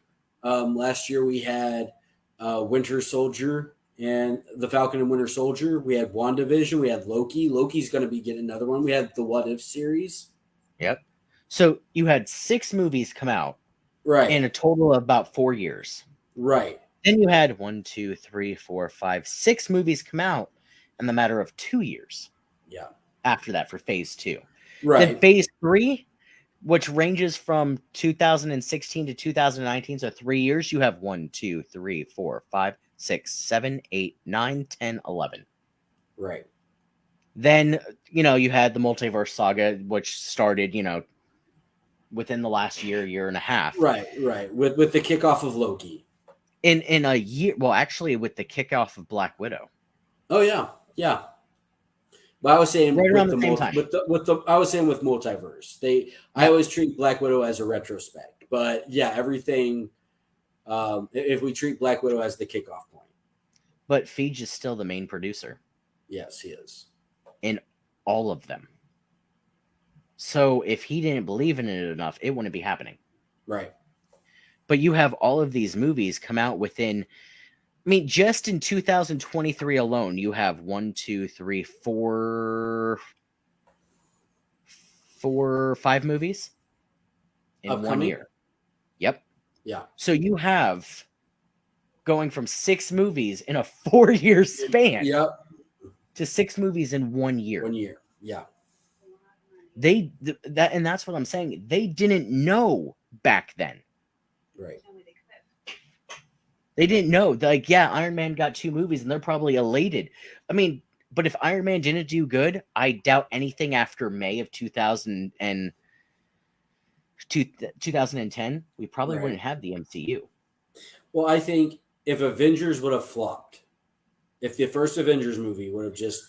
Last year we had Winter Soldier and the Falcon and Winter Soldier. We had WandaVision. We had Loki. Loki's going to be getting another one. We had the What If series. Yep. So you had 6 movies come out in Right. a total of about 4 years. Right. Then you had one, two, three, four, five, 6 movies come out in the matter of 2 years Yeah. after that for phase two. Then Right. phase three, which ranges from 2016 to 2019, so 3 years, you have one, two, three, four, five, six, seven, eight, nine, 10, 11. Right. Then, you had the multiverse saga, which started, within the last year and a half. Right. Right. With the kickoff of Loki. In a year, well, actually, with the kickoff of Black Widow. Oh yeah, yeah. But I was saying right around the same time. with the I was saying with multiverse. I Yep. always treat Black Widow as a retrospect. But yeah, everything if we treat Black Widow as the kickoff point. But Feige is still the main producer Yes, he is. in all of them. So if he didn't believe in it enough, it wouldn't be happening. Right. But you have all of these movies come out within, I mean, just in 2023 alone, you have one, two, three, four, 5 movies in one Upcoming? year. Yep. Yeah. So you have going from 6 movies in a 4 year span Yep. to 6 movies in one year. 1 year. Yeah. That and that's what I'm saying. They didn't know back then. Right. They didn't know. Like, yeah, Iron Man got 2 movies and they're probably elated. I mean, but if Iron Man didn't do good, I doubt anything after May of 2010, we probably Right. wouldn't have the MCU. Well, I think if Avengers would have flopped, if the first Avengers movie would have just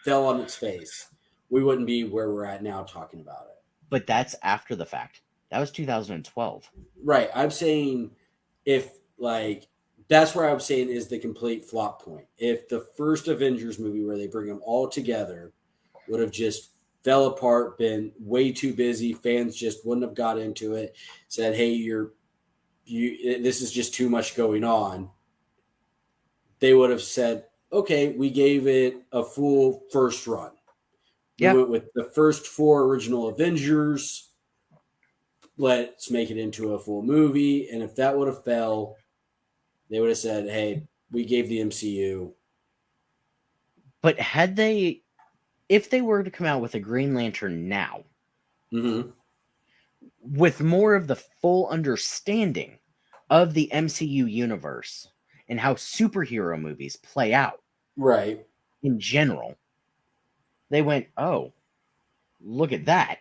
fell on its face, we wouldn't be where we're at now talking about it. But that's after the fact. That was 2012. Right. I'm saying if like that's where I'm saying is the complete flop point. If the first Avengers movie where they bring them all together would have just fell apart, been way too busy, fans just wouldn't have got into it, said, "Hey, this is just too much going on." They would have said, "Okay, we gave it a full first run. We Yeah, went with the first 4 original Avengers. Let's make it into a full movie." And if that would have fell, they would have said, "Hey, we gave the MCU." but if they were to come out with a Green Lantern now, Mm-hmm. with more of the full understanding of the MCU universe and how superhero movies play out Right. in general, they went, "Oh, look at that.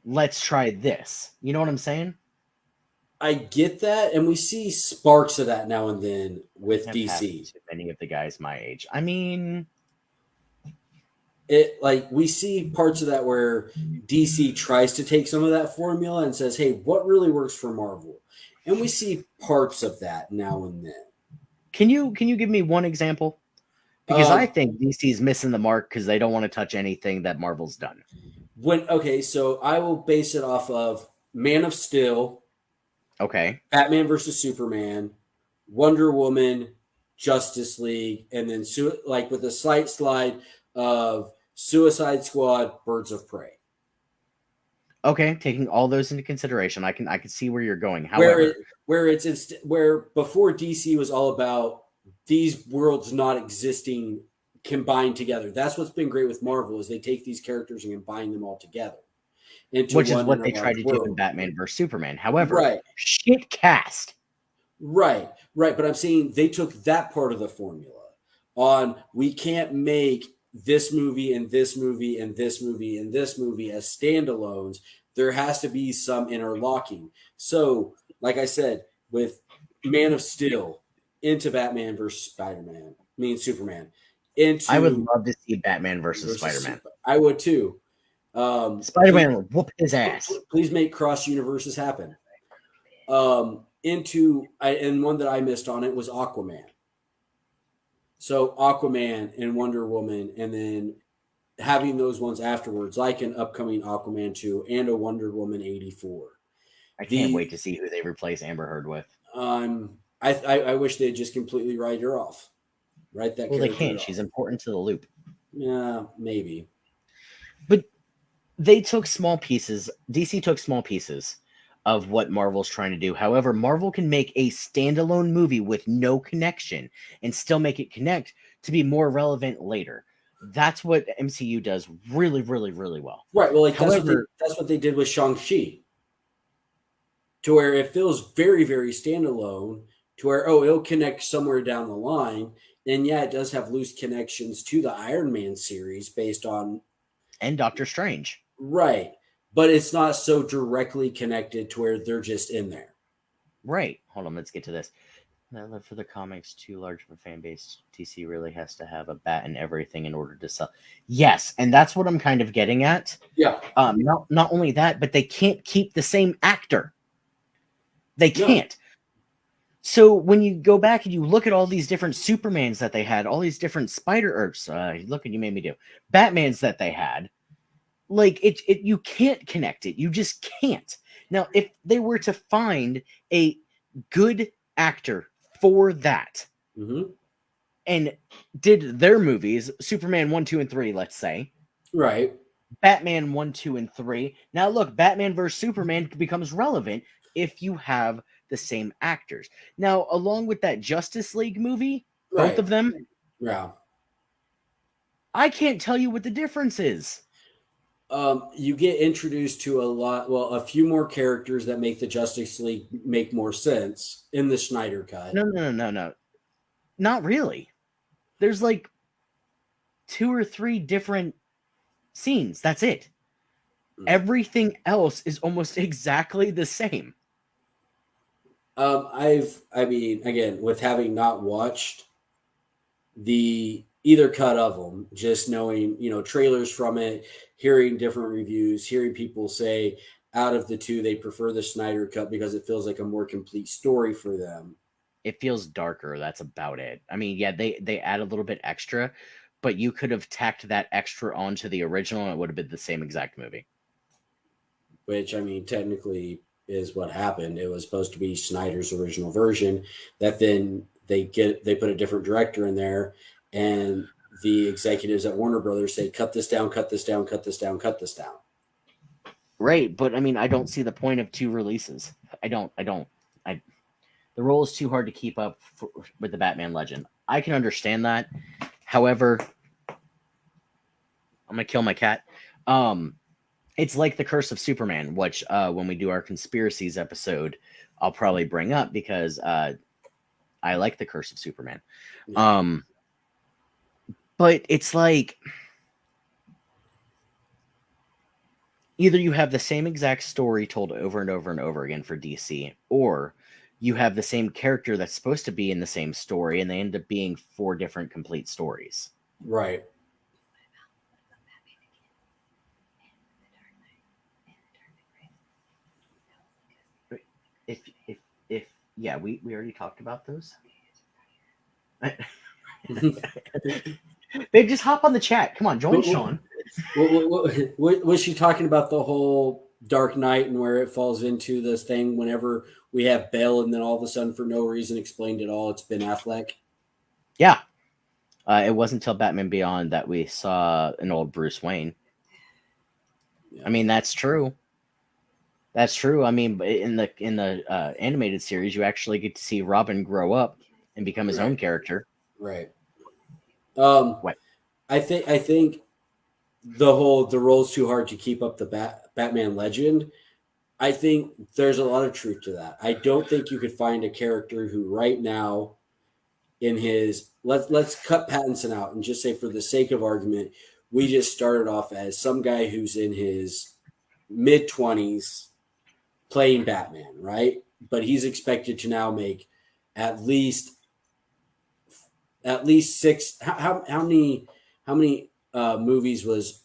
Let's try this." You know what I'm saying? I get that, and we see sparks of that now and then with That's happened DC. to many of the guys my age. I mean, It like we see parts of that where DC tries to take some of that formula and says, "Hey, what really works for Marvel?" And we see parts of that now and then. can you give me one example? Because I Um, think DC's missing the mark because they don't want to touch anything that Marvel's done. so I will base it off of Man of Steel, Okay. Batman versus Superman, Wonder Woman, Justice League, and then like with a slight slide of Suicide Squad, Birds of Prey. Okay, taking all those into consideration, I can see where you're going. Where However, where before DC was all about these worlds not existing combined together. That's what's been great with Marvel is they take these characters and combine them all together into which is one in what a they tried large to do in world. Batman vs Superman. However, Right, shit cast. right. But I'm saying they took that part of the formula on we can't make this movie and this movie and this movie and this movie as standalones. There has to be some interlocking. So, like I said, with Man of Steel into Batman versus Spider-Man, I mean Superman, I would into love to see Batman versus versus Spider-Man. Super. I would too. Spider-Man would whoop his ass. Please make cross universes happen. And one that I missed on it was Aquaman. So Aquaman and Wonder Woman, and then having those ones afterwards, like an upcoming Aquaman 2 and a Wonder Woman 84. I can't The wait to see who they replace Amber Heard with. I wish they'd just completely write her off, write that Well, they character can't. She's off. important to the loop. Yeah, maybe. But they took small pieces. DC took small pieces of what Marvel's trying to do. However, Marvel can make a standalone movie with no connection and still make it connect to be more relevant later. That's what MCU does really, really, really well. Right. Well, like However, that's what they did with Shang Chi, to where it feels very very standalone. To where it'll connect somewhere down the line, and yeah, it does have loose connections to the Iron Man series based on and Doctor Strange. right, but it's not so directly connected to where they're just in there. Right. Hold on, let's get to this. For the comics, too large of a fan base. DC really has to have a bat in everything in order to sell. Yes, and that's what I'm kind of getting at. Yeah. Not only that, but they can't keep the same actor. They No. can't. So when you go back and you look at all these different Supermans that they had, all these different look what you made me do, Batmans that they had, like it you can't connect it. You just can't. Now, if they were to find a good actor for that Hmm. and did their movies, Superman 1, 2, and 3, let's say, Right. Batman 1, 2, and 3. Now, look, Batman versus Superman becomes relevant if you have the same actors. Now, along with that Justice League movie, both Right. of them, Yeah. I can't tell you what the difference is. You get introduced to a few more characters that make the Justice League make more sense in the Snyder cut. No, no, no, no, no. Not really. There's like two or three different scenes. That's it. Mm. Everything else is almost exactly the same. I mean, again, with having not watched the either cut of them, just knowing, trailers from it, hearing different reviews, hearing people say out of the two, they prefer the Snyder cut because it feels like a more complete story for them. It feels darker. That's about it. I mean, yeah, they add a little bit extra, but you could have tacked that extra onto the original, and it would have been the same exact movie. Which I mean, technically is what happened. It was supposed to be Snyder's original version that then they put a different director in there, and the executives at Warner Brothers say, cut this down, cut this down, cut this down, cut this down. Right, but I mean, I don't see the point of two releases. I don't. I don't. I The role is too hard to keep up with the Batman Legend. I can understand that. However, I'm gonna kill my cat. Um, it's like the Curse of Superman, which when we do our conspiracies episode, I'll probably bring up because I like the Curse of Superman. Yeah. Um, but it's like either you have the same exact story told over and over and over again for DC, or you have the same character that's supposed to be in the same story, and they end up being four different complete stories. Right. If yeah, we already talked about those. Babe, just hop on the chat. Come on, join Sean. Was she talking about the whole Dark Knight and where it falls into this thing whenever we have Bale and then all of a sudden for no reason explained it all, it's Ben Affleck? Yeah, it wasn't until Batman Beyond that we saw an old Bruce Wayne. Yeah. I mean, that's true. That's true. I mean, in the animated series, you actually get to see Robin grow up and become his Right. own character. Right. Um, What? I think the role's too hard to keep up the Batman legend. I think there's a lot of truth to that. I don't think you could find a character who right now in his let's cut Pattinson out and just say for the sake of argument, we just started off as some guy who's in his mid-20s playing Batman, right? But he's expected to now make at least six. How many movies was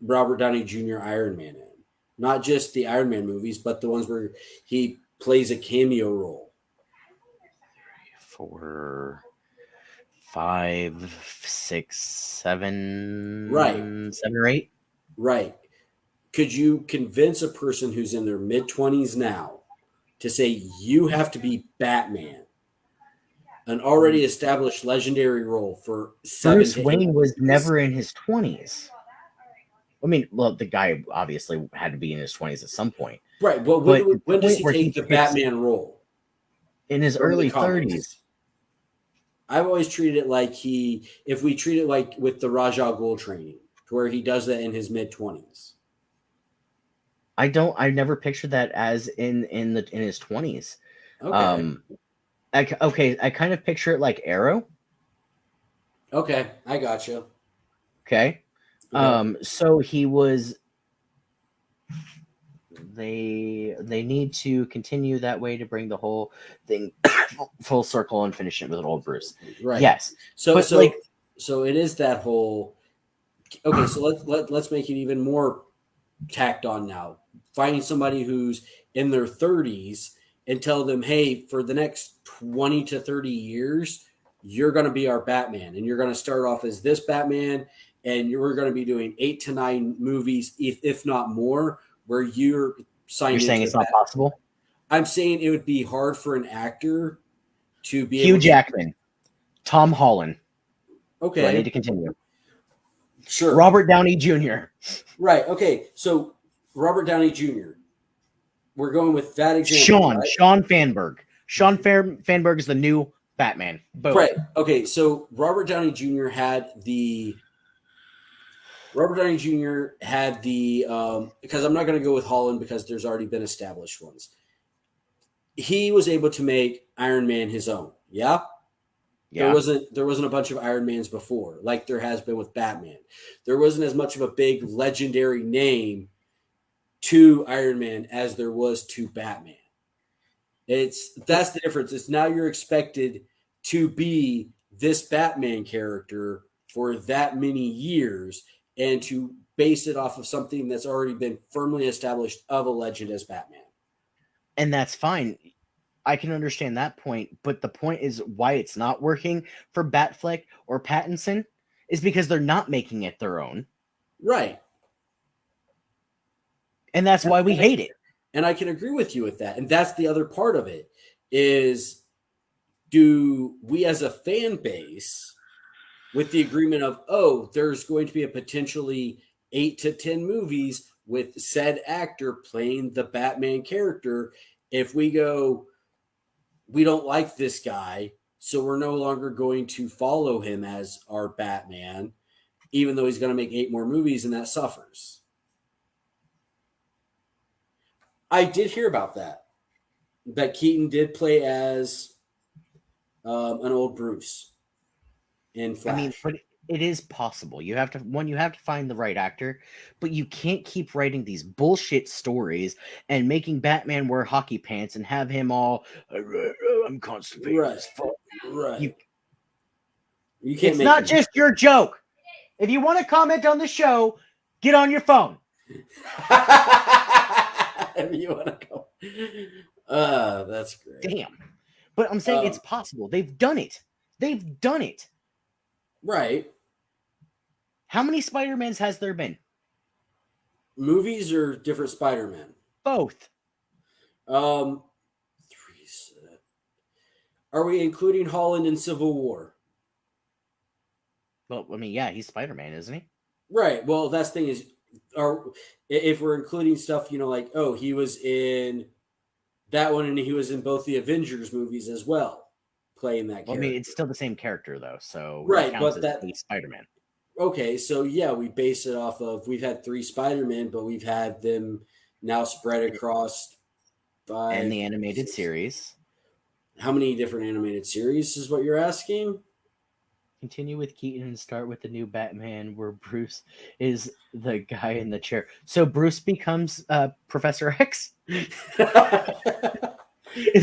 Robert Downey Jr. Iron Man in? Not just the Iron Man movies, but the ones where he plays a cameo role. 4, 5, 6, 7, Right, 7 or 8. right. Could you convince a person who's in their mid-20s now to say you have to be Batman, an already established legendary role for seven Bruce to eight Wayne was years? never in his 20s. I mean, well, the guy obviously had to be in his 20s at some point, Right. Well, but the when does point he where he take the picks Batman role in his from the early 30s, comics? I've always treated it like if we treat it like with the Raja Ghul training, to where he does that in his mid-20s. I never pictured that as in his 20s. Okay. Um, okay, I kind of picture it like Arrow. Okay. I got you. Okay, Okay. so he was they need to continue that way to bring the whole thing full circle and finish it with old Bruce. Right. Yes, So but like so so it is that whole. Okay, so let's make it even more tacked on now. Finding somebody who's in their 30s and tell them, hey, for the next 20 to 30 years, you're going to be our Batman. And you're going to start off as this Batman. And you're going to be doing 8 to 9 movies, if not more, where you're you're signed saying into the it's not Bat. possible. I'm saying it would be hard for an actor to be Hugh able to. Jackman, Tom Holland. Do I need Okay, to continue? sure. Robert Downey Jr., Right. Okay. So Robert Downey Jr. We're going with that example, right? Sean Fanberg. Fanberg is the new Batman. Boom. Right. Okay. So Robert Downey Jr. had the because I'm not going to go with Holland because there's already been established ones. He was able to make Iron Man his own. Yeah. Yeah. There wasn't a bunch of Iron Mans before like there has been with Batman. There wasn't as much of a big legendary name to Iron Man as there was to Batman. That's the difference. It's now you're expected to be this Batman character for that many years and to base it off of something that's already been firmly established of a legend as Batman. And that's fine. I can understand that point, but the point is why it's not working for Batfleck or Pattinson is because they're not making it their own. Right. And that's And, why we and I, hate it. and I can agree with you with that. And that's the other part of it is do we as a fan base with the agreement of, oh, there's going to be a potentially 8 to 10 movies with said actor playing the Batman character. If we go, we don't like this guy, so we're no longer going to follow him as our Batman, even though he's going to make 8 more movies, and that suffers. I did hear about that. That Keaton did play as an old Bruce in I mean, Flash. but it is possible. You have to find the right actor, but you can't keep writing these bullshit stories and making Batman wear hockey pants and have him all I'm constipated Right, as fuck. You right. You can't It's make not him. just your joke. If you want to comment on the show, get on your phone. If you want to go. That's great. Damn. But I'm saying it's Um, possible. They've done it. They've done it. right. How many Spider-Mans has there been? Movies or different Spider-Man? Both. Um, three. Are we including Holland in Civil War? Well, I mean, yeah, he's Spider-Man, isn't he? Right. Well, that's the thing is, are if we're including stuff, like, oh, he was in that one, and he was in both the Avengers movies as well, playing that Well, I mean, character. it's still the same character though, so he Right, counts but as that a Spider-Man. okay, so yeah, we base it off of we've had 3 Spider-Man, but we've had them now spread across And five, the animated six. series. How many different animated series is what you're asking? Continue with Keaton and start with the new Batman where Bruce is the guy in the chair. So Bruce becomes Professor X? Is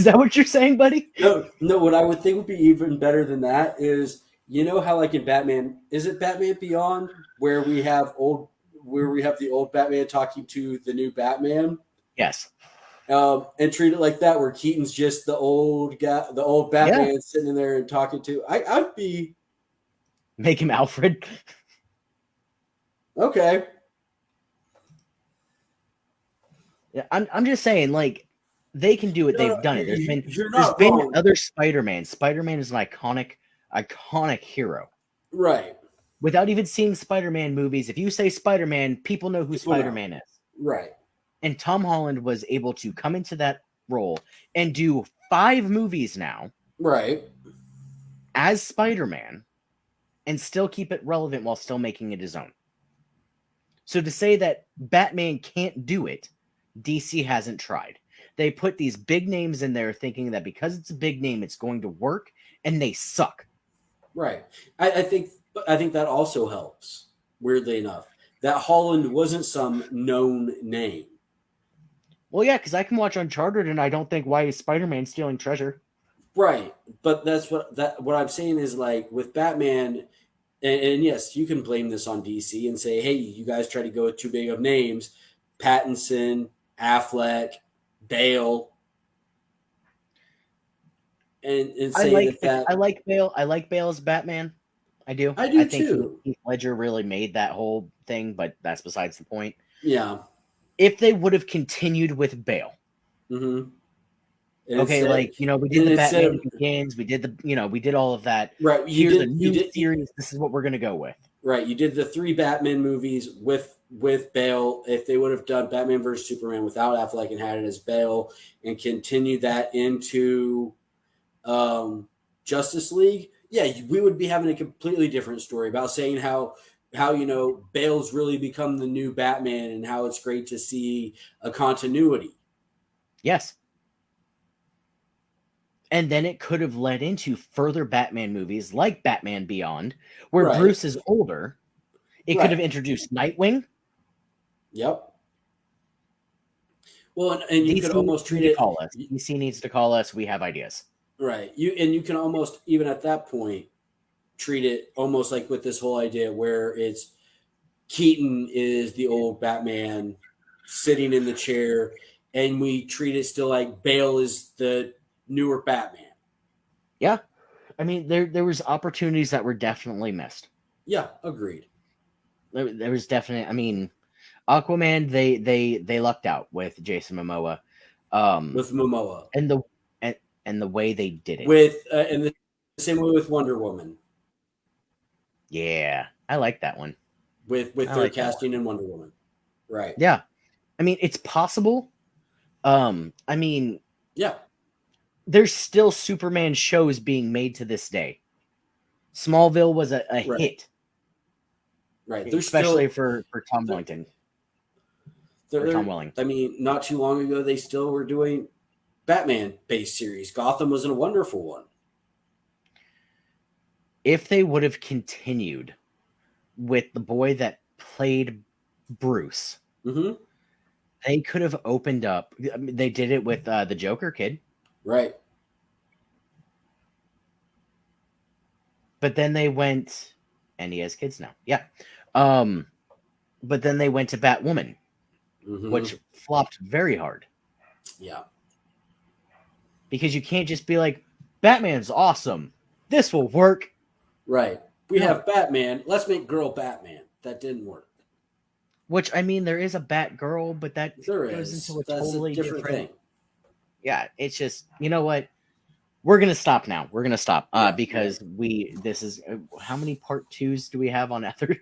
that what you're saying, buddy? No, no. What I would think would be even better than that is, how like in Batman, is it Batman Beyond, where we have the old Batman talking to the new Batman, Yes. and treat it like that, where Keaton's just the old guy, the old Yeah. Batman sitting in there and talking to. I'd be Make him Alfred. okay. Yeah, I'm just saying, like, they can do it. No, They've no, done it. you're There's not been wrong. other Spider-Man. Spider-Man is an iconic hero. Right. Without even seeing Spider-Man movies, if you say Spider-Man, people know who People know. Spider-Man is. Right. And Tom Holland was able to come into that role and do 5 movies now Right. as Spider-Man and still keep it relevant while still making it his own. So to say that Batman can't do it, DC hasn't tried. They put these big names in there thinking that because it's a big name, it's going to work, and they suck. Right. I think that also helps. Weirdly enough, that Holland wasn't some known name. Well, yeah, because I can watch Uncharted and I don't think why is Spider-Man stealing treasure. Right, but that's what I'm saying is like with Batman, and yes, you can blame this on DC and say, hey, you guys try to go with too big of names, Pattinson, Affleck, Bale, and say that I like Bale. I like Bale as Batman. I do. I I do think too. Heath Ledger really made that whole thing, but that's besides the point. Yeah. If they would have continued with Bale, Mm-hmm. And okay, instead, like we did and the instead Batman of Begins, we did we did all of that. right, Here's a new series. This is what we're gonna go with. right, you did the three Batman movies with Bale. If they would have done Batman versus Superman without Affleck and had it as Bale, and continued that into um, Justice League, yeah, we would be having a completely different story about saying how Bale's really become the new Batman and how it's great to see a continuity. Yes. And then it could have led into further Batman movies like Batman Beyond, where Right, Bruce is older. It could have right, introduced Nightwing. yep. Well, and you could DC almost need treat to it call us. DC needs to call us. We have ideas. right. You can almost even at that point treat it almost like with this whole idea where it's Keaton is the old Batman sitting in the chair, and we treat it still like Bale is the newer Batman. Yeah. I mean, there was opportunities that were definitely missed. Yeah, agreed. There was definitely. I mean, Aquaman. They lucked out with Jason Momoa, um, With Momoa, and and the way they did it. with and the same way with Wonder Woman, Yeah, I like that one. with I their like that one. casting in Wonder Woman. Right. Yeah, I mean, it's possible. I mean, Yeah. there's still Superman shows being made to this day. Smallville was a Right. hit, Right. There's especially still for Tom there, Wellington or Tom there. Welling. I mean, not too long ago, they still were doing Batman based series. Gotham was a wonderful one. If they would have continued with the boy that played Bruce, Mm-hmm. they could have opened up. I mean, they did it with the Joker kid, Right. but then they went, and he has kids now. Yeah, um, but then they went to Batwoman, Mm-hmm. which flopped very hard Yeah. because you can't just be like, Batman's awesome. This will work. Right. We No, have Batman. Let's make girl Batman. That didn't work. which I mean, there is a Batgirl, but that There goes is. into a That's a totally different different. thing. Yeah, it's just what we're gonna stop now. We're gonna stop Yeah. because we this is how many part twos do we have on other?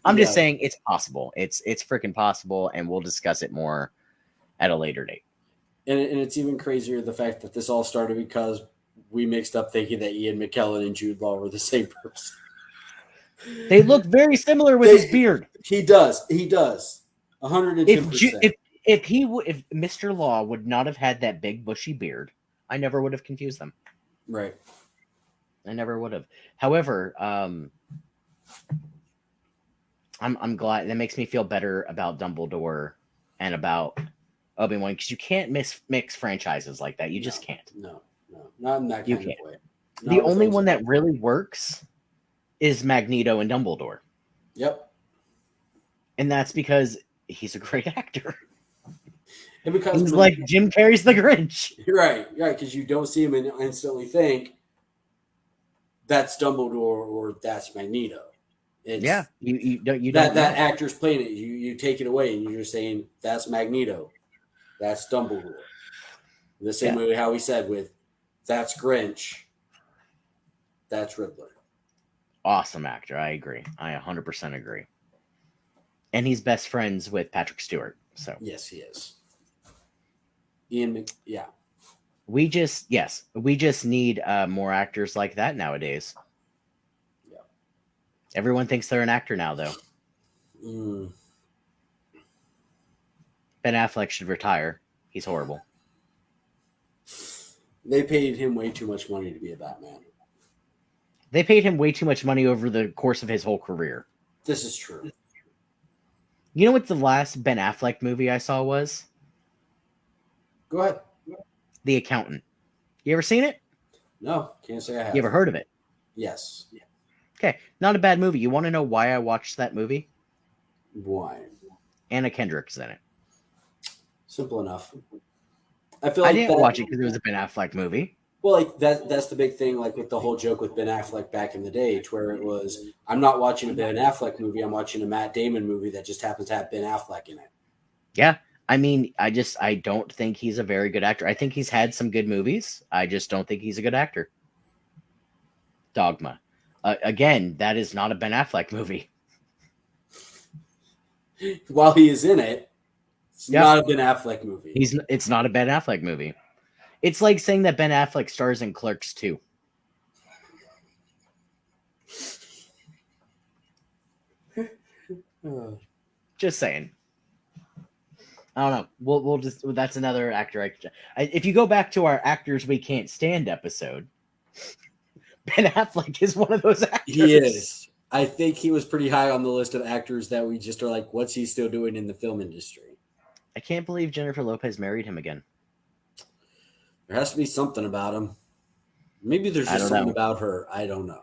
I'm just Yeah. saying it's possible. It's freaking possible, and we'll discuss it more at a later date. And it's even crazier the fact that this all started because we mixed up thinking that Ian McKellen and Jude Law were the same person. They look very similar with his beard. He does. He does. 110%. If Mr. Law would not have had that big bushy beard, I never would have confused them. Right. I never would have. However, I'm glad that makes me feel better about Dumbledore and about Obi-Wan because you can't mix franchises like that. You just can't. No. Not in that You kind of can't. way. The Not with only those one guys. that really works is Magneto and Dumbledore. Yep. And that's because he's a great actor. And because He's like Jim Carrey's the Grinch. right, because you don't see him and instantly think that's Dumbledore or that's Magneto. It's Yeah, you don't that know. actor's playing it. You take it away and you're saying that's Magneto, that's Dumbledore. The same way how he said with that's Grinch, that's Riddler. Awesome actor. I agree. I 100% agree. And he's best friends with Patrick Stewart. So Yes, he is. Ian, yeah. we just need more actors like that nowadays. Yeah. Everyone thinks they're an actor now, though. Ben Affleck should retire. He's horrible. They paid him way too much money to be a Batman. They paid him way too much money over the course of his whole career. This is true. You know what the last Ben Affleck movie I saw was? Go ahead. The Accountant. You ever seen it? No, can't say I You ever have. heard of it? Yes. Okay, not a bad movie. You want to know why I watched that movie? Why? Anna Kendrick's in it. Simple enough. I feel I like didn't watch that. it because it was a Ben Affleck movie. Well, like that's the big thing, like with the whole joke with Ben Affleck back in the day, to where it was, I'm not watching a Ben Affleck movie, I'm watching a Matt Damon movie that just happens to have Ben Affleck in it. Yeah, I mean, I don't think he's a very good actor. I think he's had some good movies. I just don't think he's a good actor. Dogma. Again, that is not a Ben Affleck movie. While he is in it, it's Yep. not a Ben Affleck movie. It's not a Ben Affleck movie. It's like saying that Ben Affleck stars in Clerks 2. Just saying. I don't know. We'll just that's another actor. If you go back to our actors we can't stand episode, Ben Affleck is one of those He actors. is. I think he was pretty high on the list of actors that we just are like, what's he still doing in the film industry? I can't believe Jennifer Lopez married him again. There has to be something about him. Maybe there's I just don't something know. about her. I don't know.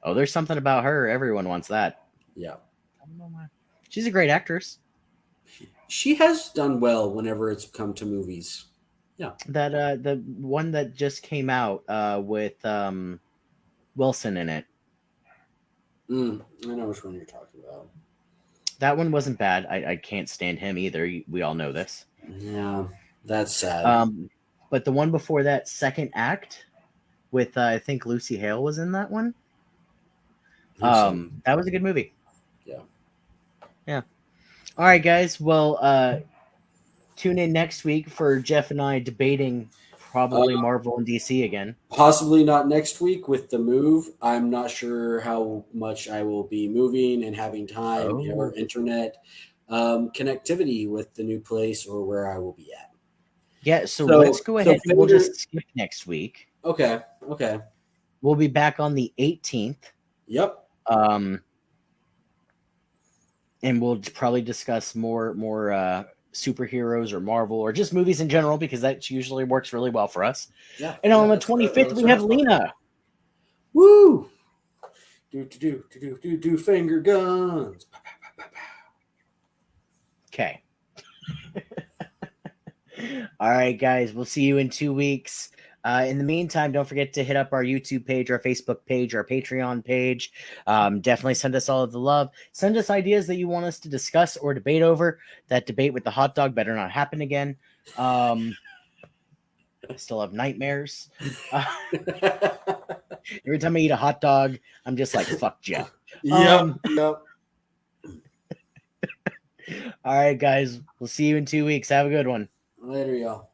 Oh, there's something about her. Everyone wants that. Yeah. I don't know why. She's a great actress. She has done well whenever it's come to movies. Yeah. That the one that just came out with Wilson in it. I know which one you're talking about. That one wasn't bad. I can't stand him either. We all know this. Yeah, that's sad. But the one before that, Second Act, with I think Lucy Hale was in that one. That was a good movie. Yeah. Yeah. All right, guys. Well, tune in next week for Jeff and I debating probably Marvel and DC again. Possibly not next week with the move. I'm not sure how much I will be moving and having time or internet connectivity with the new place or where I will be at. Yeah, so let's go ahead and we'll just skip next week. Okay. We'll be back on the 18th. Yep. And we'll probably discuss more superheroes or Marvel or just movies in general because that usually works really well for us. Yeah. And on the 25th we have Lena. Woo! Do finger guns. Okay. All right, guys. We'll see you in 2 weeks. In the meantime, don't forget to hit up our YouTube page, our Facebook page, our Patreon page. Definitely send us all of the love. Send us ideas that you want us to discuss or debate over. That debate with the hot dog better not happen again. I still have nightmares. Every time I eat a hot dog, I'm just like, fuck Jeff. Yep. All right, guys. We'll see you in 2 weeks. Have a good one. Later, y'all.